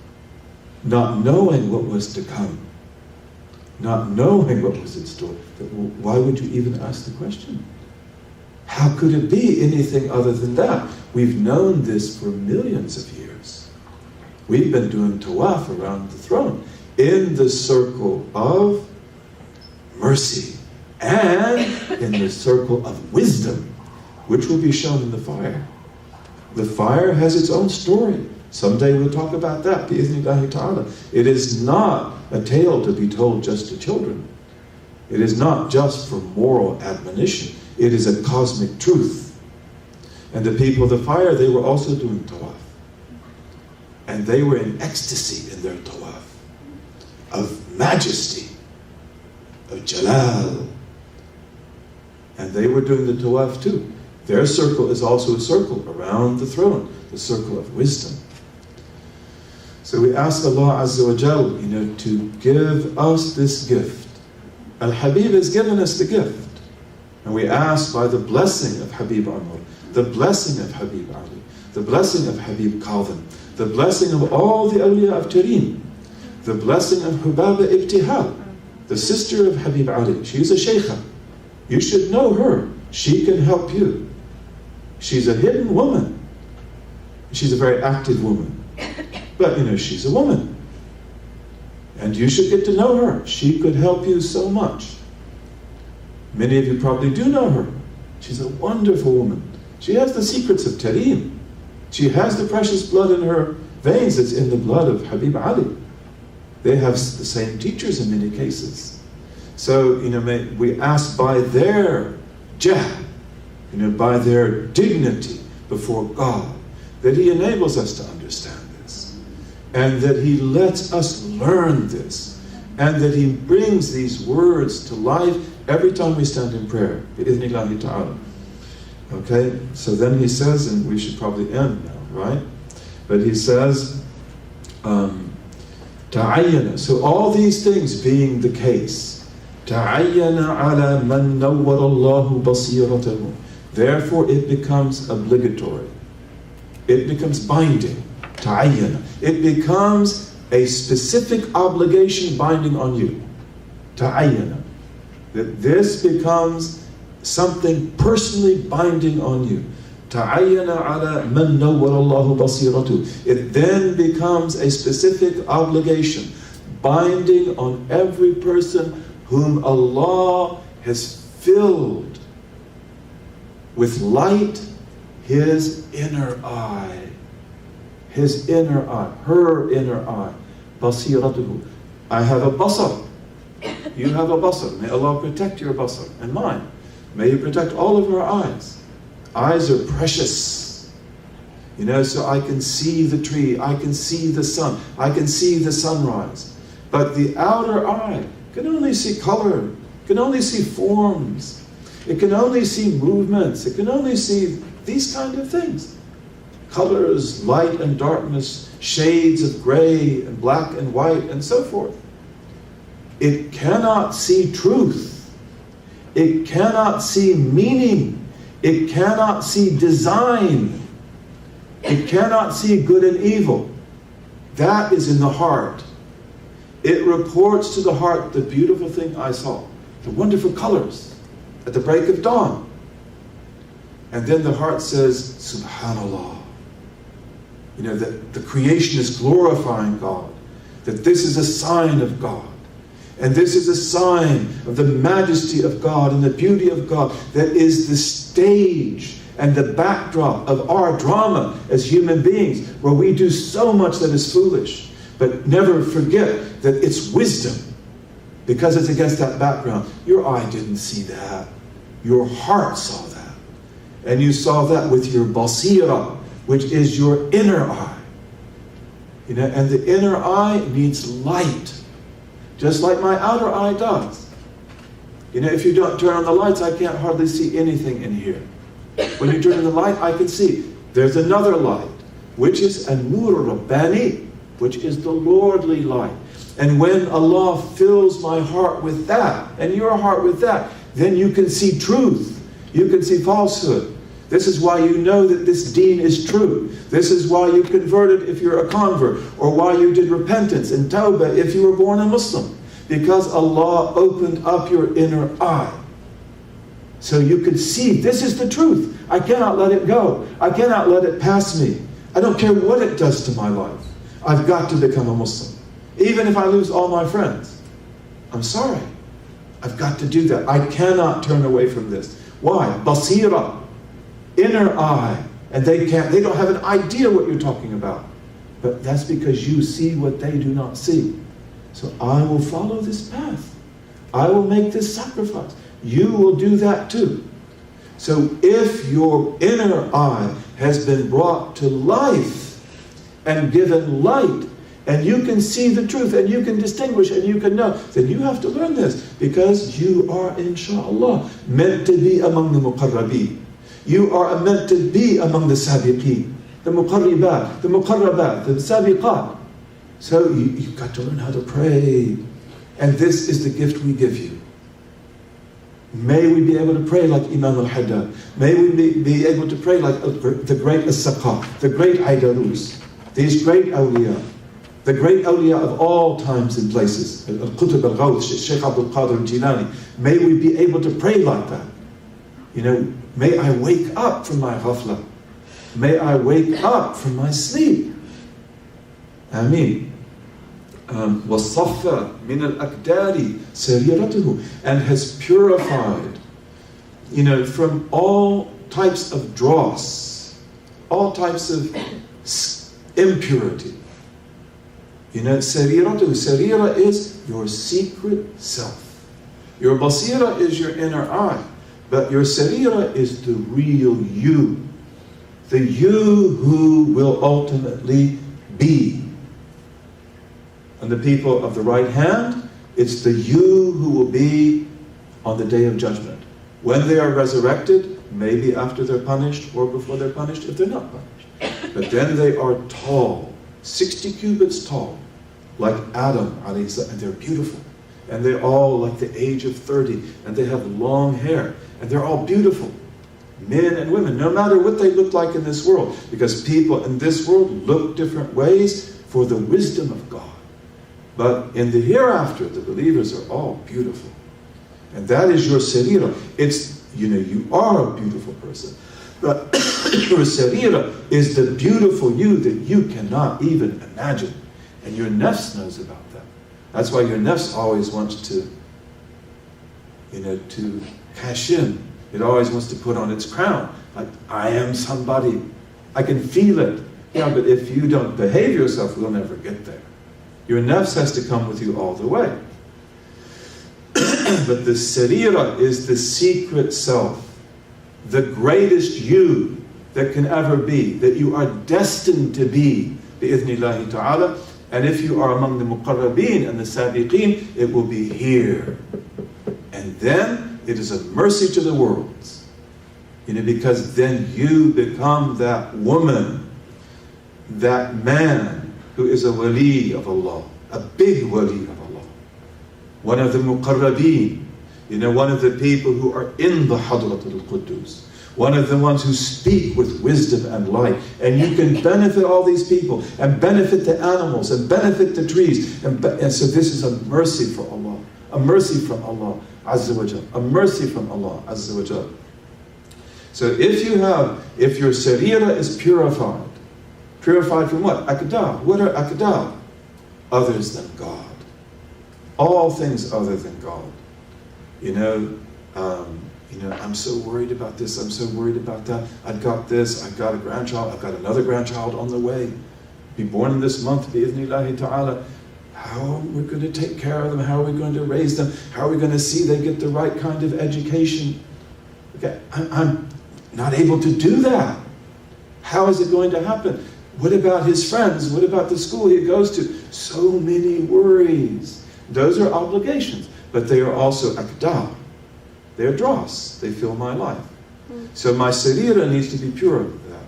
Not knowing what was to come. Not knowing what was in store. Why would you even ask the question? How could it be anything other than that? We've known this for millions of years. We've been doing tawaf around the throne in the circle of mercy and in the circle of wisdom, which will be shown in the fire. The fire has its own story. Someday we'll talk about that, bi'idhnillahi ta'ala. It is not a tale to be told just to children. It is not just for moral admonition. It is a cosmic truth. And the people of the fire, they were also doing tawaf. And they were in ecstasy in their tawaf of majesty, of jalal. And they were doing the tawaf too. Their circle is also a circle around the throne, the circle of wisdom. So we ask Allah Azza wa Jal, to give us this gift. Al-Habib has given us the gift. And we ask by the blessing of Habib Umar, the blessing of Habib Ali, the blessing of Habib Qadim, the blessing of all the awliya of Tareem, the blessing of Hubaba Ibtihal, the sister of Habib Ali. She's a sheikha. You should know her. She can help you. She's a hidden woman. She's a very active woman. But, she's a woman. And you should get to know her. She could help you so much. Many of you probably do know her. She's a wonderful woman. She has the secrets of Tareem. She has the precious blood in her veins that's in the blood of Habib Ali. They have the same teachers in many cases. So, we ask by their jah, by their dignity before God, that He enables us to understand this, and that He lets us learn this, and that He brings these words to life every time we stand in prayer, bi'idhnillahi ta'ala. Okay, so then He says, and we should probably end now, right? But He says, ta'ayyana. So all these things being the case, تعين على من نور الله بصيرته. Therefore it becomes obligatory. It becomes binding. تعين. It becomes a specific obligation binding on you. تعين. That this becomes something personally binding on you. تعين على من نور الله بصيرته. It then becomes a specific obligation binding on every person whom Allah has filled with light, his inner eye. His inner eye, her inner eye. بصيرته. I have a basar. You have a basar. May Allah protect your basar and mine. May He protect all of our eyes. Eyes are precious. You know, so I can see the tree, I can see the sun, I can see the sunrise. But the outer eye can only see color, can only see forms, it can only see movements, it can only see these kind of things. Colors, light and darkness, shades of gray and black and white and so forth. It cannot see truth. It cannot see meaning. It cannot see design. It cannot see good and evil. That is in the heart. It reports to the heart the beautiful thing I saw, the wonderful colors at the break of dawn. And then the heart says, Subhanallah. You know, that the creation is glorifying God, that this is a sign of God. And this is a sign of the majesty of God and the beauty of God that is the stage and the backdrop of our drama as human beings, where we do so much that is foolish. But never forget that it's wisdom, because it's against that background. Your eye didn't see that. Your heart saw that. And you saw that with your basira, which is your inner eye. You know, and the inner eye needs light, just like my outer eye does. You know, if you don't turn on the lights, I can't hardly see anything in here. When you turn on the light, I can see. There's another light, which is an-nur rabbani, which is the lordly light. And when Allah fills my heart with that, and your heart with that, then you can see truth. You can see falsehood. This is why you know that this deen is true. This is why you converted if you're a convert, or why you did repentance and tawbah if you were born a Muslim. Because Allah opened up your inner eye. So you could see, this is the truth. I cannot let it go. I cannot let it pass me. I don't care what it does to my life. I've got to become a Muslim. Even if I lose all my friends. I'm sorry. I've got to do that. I cannot turn away from this. Why? Basira. Inner eye. And they don't have an idea what you're talking about. But that's because you see what they do not see. So I will follow this path. I will make this sacrifice. You will do that too. So if your inner eye has been brought to life and given light, and you can see the truth, and you can distinguish, and you can know, then you have to learn this, because you are, inshaAllah, meant to be among the muqarrabeen. You are meant to be among the sabiqeen, the muqarribat, the muqarrabat, the sabiqat. So you've got to learn how to pray. And this is the gift we give you. May we be able to pray like Imam al-Haddad. May we be able to pray like the great as-Saqaf, the great Aidarus, these great awliya, the great awliya of all times and places, Al-Qutb al-Ghawth, Shaykh Abdul Qadir al-Jilani. May we be able to pray like that. You know, may I wake up from my ghafla. May I wake up from my sleep. Ameen. وَالصَّفَّ مِنَ الْأَكْدَارِ سَرِيرَتُهُ, and has purified, you know, from all types of dross, all types of impurity. You know, sariratuhu. Sarira is your secret self. Your basira is your inner eye, but your sarira is the real you. The you who will ultimately be. And the people of the right hand, it's the you who will be on the day of judgment. When they are resurrected, maybe after they're punished or before they're punished, if they're not punished. But then they are tall, 60 cubits tall, like Adam, and they're beautiful. and they're all like the age of 30, and they have long hair, and they're all beautiful. Men and women, no matter what they look like in this world, because people in this world look different ways for the wisdom of God. But in the hereafter, the believers are all beautiful. And that is your sarira. It's, you are a beautiful person. But your sarira is the beautiful you that you cannot even imagine. And your nafs knows about that. That's why your nafs always wants to, to cash in. It always wants to put on its crown. Like, I am somebody. I can feel it. Yeah, but if you don't behave yourself, we'll never get there. Your nafs has to come with you all the way. But the sarira is the secret self, the greatest you that can ever be, that you are destined to be, bi'idhnillahi ta'ala. And if you are among the muqarrabeen and the sabiqeen, it will be here. And then it is a mercy to the worlds. Because then you become that woman, that man who is a wali of Allah, a big wali of Allah. One of the muqarrabeen, one of the people who are in the Hadrat al-Quddus. One of the ones who speak with wisdom and light. And you can benefit all these people, and benefit the animals, and benefit the trees. And so this is a mercy for Allah. A mercy from Allah Azza wa Jal. A mercy from Allah Azza wa Jal. So if your sarira is purified from what? Aqdah. What are aqdah? Others than God. All things other than God. I'm so worried about this, I'm so worried about that. I've got this, I've got a grandchild, I've got another grandchild on the way. Be born this month, bi'idhnillahi ta'ala. How are we going to take care of them? How are we going to raise them? How are we going to see they get the right kind of education? Okay, I'm not able to do that. How is it going to happen? What about his friends? What about the school he goes to? So many worries. Those are obligations, but they are also aqdah. They're dross. They fill my life. So my sarira needs to be pure of that.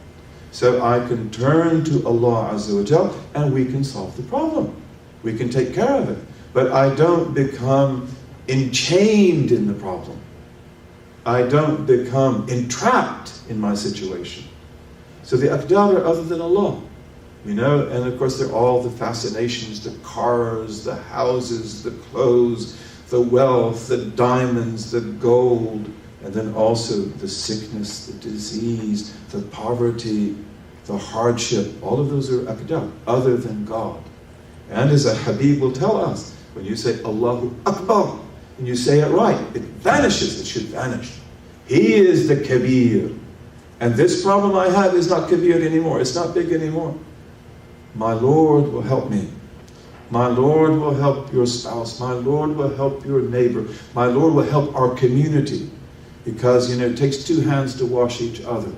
So I can turn to Allah Azza wa Jal and we can solve the problem. We can take care of it. But I don't become enchained in the problem. I don't become entrapped in my situation. So the aqdar are other than Allah. And of course they're all the fascinations, the cars, the houses, the clothes, the wealth, the diamonds, the gold, and then also the sickness, the disease, the poverty, the hardship. All of those are aqdar, other than God. And as a Habib will tell us, when you say Allahu Akbar, and you say it right, it vanishes, it should vanish. He is the Kabir. And this problem I have is not Kabir anymore, it's not big anymore. My Lord will help me. My Lord will help your spouse. My Lord will help your neighbor. My Lord will help our community. Because, it takes two hands to wash each other.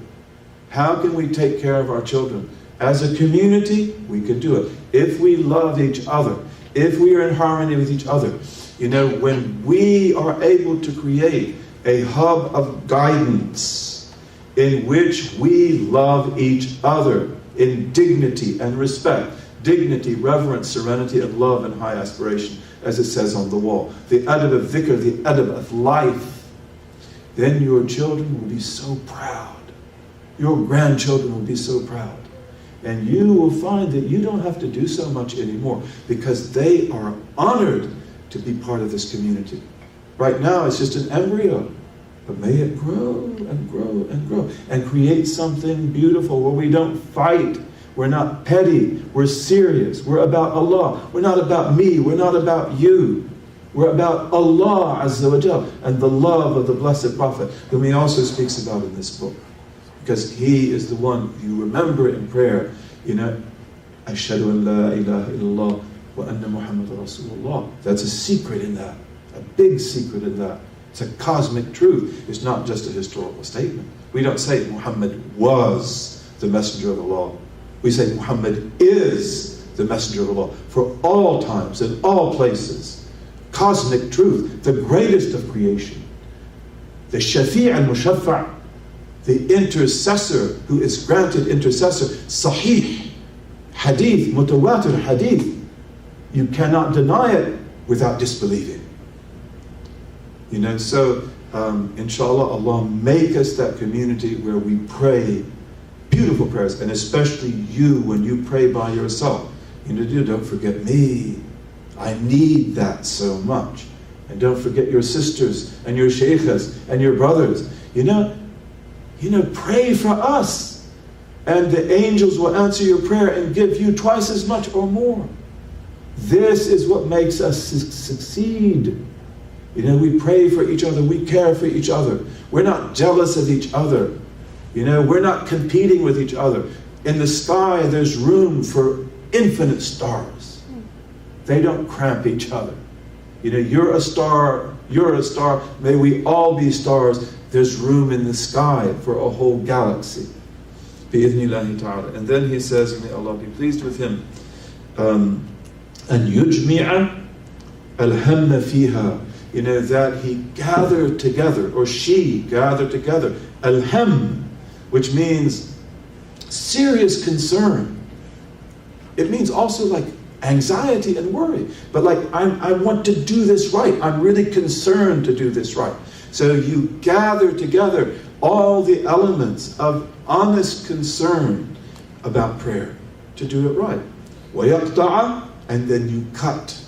How can we take care of our children? As a community, we can do it. If we love each other, if we are in harmony with each other, when we are able to create a hub of guidance in which we love each other in dignity and respect, dignity, reverence, serenity, and love and high aspiration, as it says on the wall. The adab of dhikr, the adab of life. Then your children will be so proud. Your grandchildren will be so proud. And you will find that you don't have to do so much anymore because they are honored to be part of this community. Right now it's just an embryo. But may it grow and grow and grow and create something beautiful where we don't fight. We're not petty. We're serious. We're about Allah. We're not about me. We're not about you. We're about Allah Azza wa Jal and the love of the Blessed Prophet, whom he also speaks about in this book. Because he is the one you remember in prayer. Ashhadu an la ilaha illallah wa anna Muhammad Rasulullah. That's a secret in that. A big secret in that. It's a cosmic truth. It's not just a historical statement. We don't say Muhammad was the messenger of Allah. We say Muhammad is the messenger of Allah for all times and all places. Cosmic truth, the greatest of creation. The Shafi' al-Mushaffa', the intercessor who is granted intercessor. Sahih, hadith, mutawatir hadith. You cannot deny it without disbelieving. So inshallah, Allah make us that community where we pray beautiful prayers, and especially you when you pray by yourself. Don't forget me. I need that so much. And don't forget your sisters and your sheikhs and your brothers. Pray for us. And the angels will answer your prayer and give you twice as much or more. This is what makes us succeed. We pray for each other. We care for each other. We're not jealous of each other. We're not competing with each other. In the sky, there's room for infinite stars. They don't cramp each other. You're a star, may we all be stars. There's room in the sky for a whole galaxy. Bi-idhnillahi ta'ala. And then he says, may Allah be pleased with him, أن يجمع الهم فيها, that he gathered together, or she gathered together, al-ham, which means serious concern. It means also like anxiety and worry, but like I want to do this right. I'm really concerned to do this right. So you gather together all the elements of honest concern about prayer to do it right. وَيَقْطَعَ, and then you cut.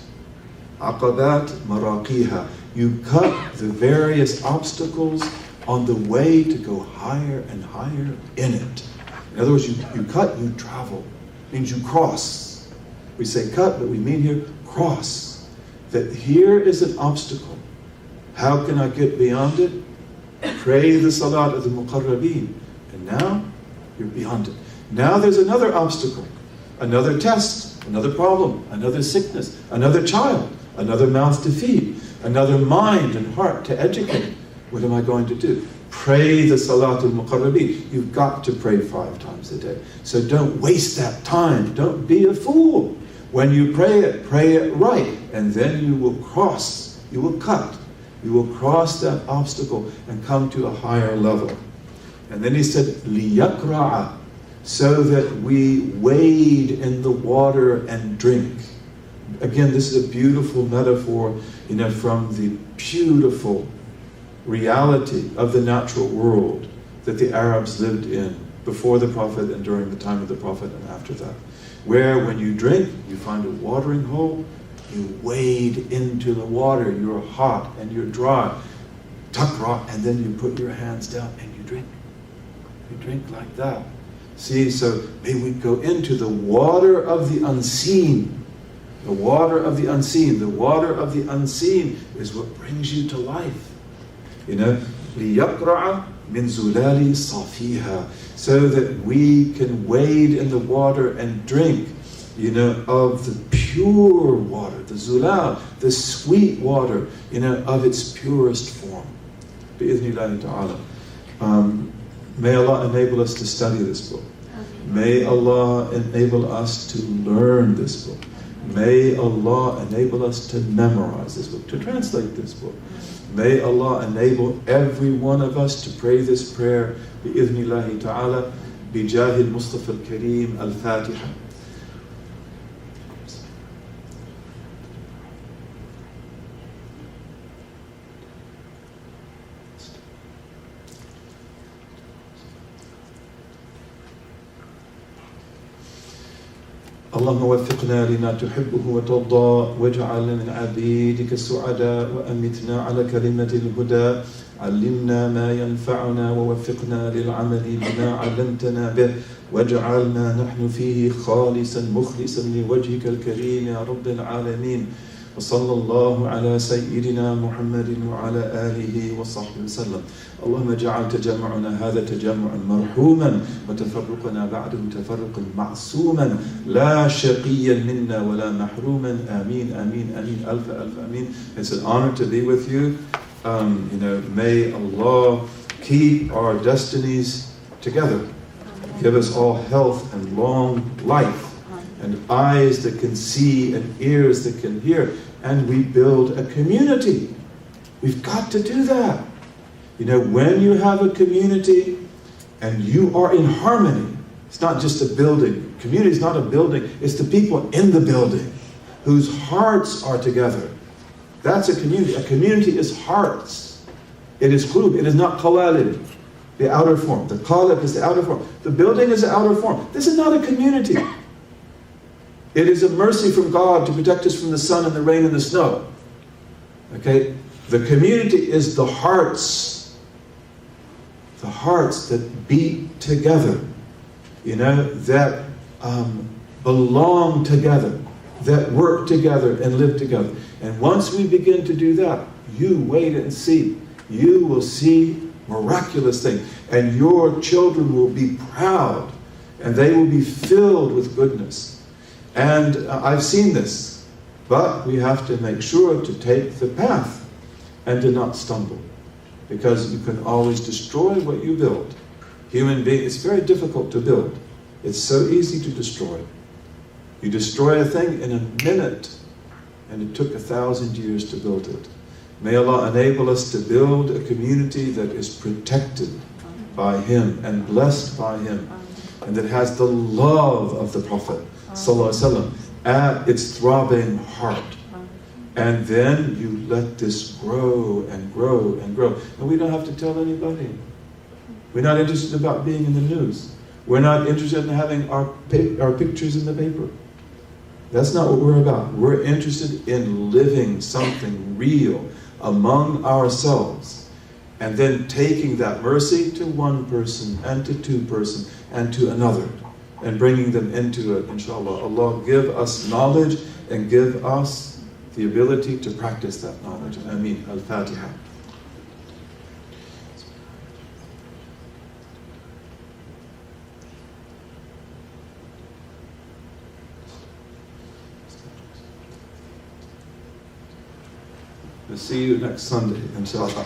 عَقَبَاتْ مَرَاقِيهَا, you cut the various obstacles on the way to go higher and higher in it. In other words, you cut, you travel. It means you cross. We say cut, but we mean here cross. That here is an obstacle. How can I get beyond it? Pray the salat of the muqarrabeen. And now, you're beyond it. Now there's another obstacle. Another test, another problem, another sickness, another child, another mouth to feed, another mind and heart to educate. What am I going to do? Pray the Salatul Muqarrabeen. You've got to pray 5 times a day. So don't waste that time. Don't be a fool. When you pray it right. And then you will cross, you will cut, you will cross that obstacle and come to a higher level. And then he said, لِيَقْرَعَ, so that we wade in the water and drink. Again, this is a beautiful metaphor, from the beautiful reality of the natural world that the Arabs lived in before the Prophet and during the time of the Prophet and after that. Where when you drink, you find a watering hole, you wade into the water, you're hot and you're dry, taqra, and then you put your hands down and you drink. You drink like that. See, so may we go into the water of the unseen. The water of the unseen. The water of the unseen is what brings you to life. لِيَقْرَعَ مِنْ زُلَالِ صَافِيهَا, so that we can wade in the water and drink, of the pure water, the zulal, the sweet water, of its purest form. Bi-idhnillahi ta'ala. May Allah enable us to study this book. May Allah enable us to learn this book. May Allah enable us to memorize this book, to translate this book. May Allah enable every one of us to pray this prayer, bi-idhnillahi ta'ala, bi-jahi al-Mustafa al-Kareem, al-Fatiha. اللهم وفقنا لما تحبه وترضى واجعلنا من عبيدك السعداء وأمتنا على كلمة الهدى علمنا ما ينفعنا ووفقنا للعمل بما علمتنا به واجعلنا نحن فيه خالصا مخلصا لوجهك الكريم يا رب العالمين وصلى الله على سيدنا محمد وعلى آله وصحبه وسلم. اللهم اجعل تجمعنا هذا تجمعا مرحوما وتفرقنا بعده تفرقا معصوما لا شقيا منا ولا محروما. آمين آمين آمين. ألف ألف آمين. It's an honor to be with you. May Allah keep our destinies together. Give us all health and long life, and eyes that can see and ears that can hear, and we build a community. We've got to do that. When you have a community and you are in harmony, it's not just a building. Community is not a building, it's the people in the building whose hearts are together. That's a community. A community is hearts. It is qulub. It is not qawalib, the outer form. The qalib is the outer form. The building is the outer form. This is not a community. It is a mercy from God to protect us from the sun and the rain and the snow. Okay? The community is the hearts. The hearts that beat together. You know, that belong together. That work together and live together. And once we begin to do that, you wait and see. You will see miraculous things. And your children will be proud. And they will be filled with goodness. And I've seen this. But we have to make sure to take the path and to not stumble. Because you can always destroy what you build. Human being, it's very difficult to build. It's so easy to destroy. You destroy a thing in a minute, and it took 1,000 years to build it. May Allah enable us to build a community that is protected by Him and blessed by Him, and that has the love of the Prophet ﷺ at its throbbing heart. And then you let this grow and grow and grow. And we don't have to tell anybody. We're not interested about being in the news. We're not interested in having our pictures in the paper. That's not what we're about. We're interested in living something real among ourselves. And then taking that mercy to one person and to two persons and to another. And bringing them into it, inshallah. Allah give us knowledge and give us the ability to practice that knowledge. Ameen. Al-Fatiha. We'll see you next Sunday, inshallah.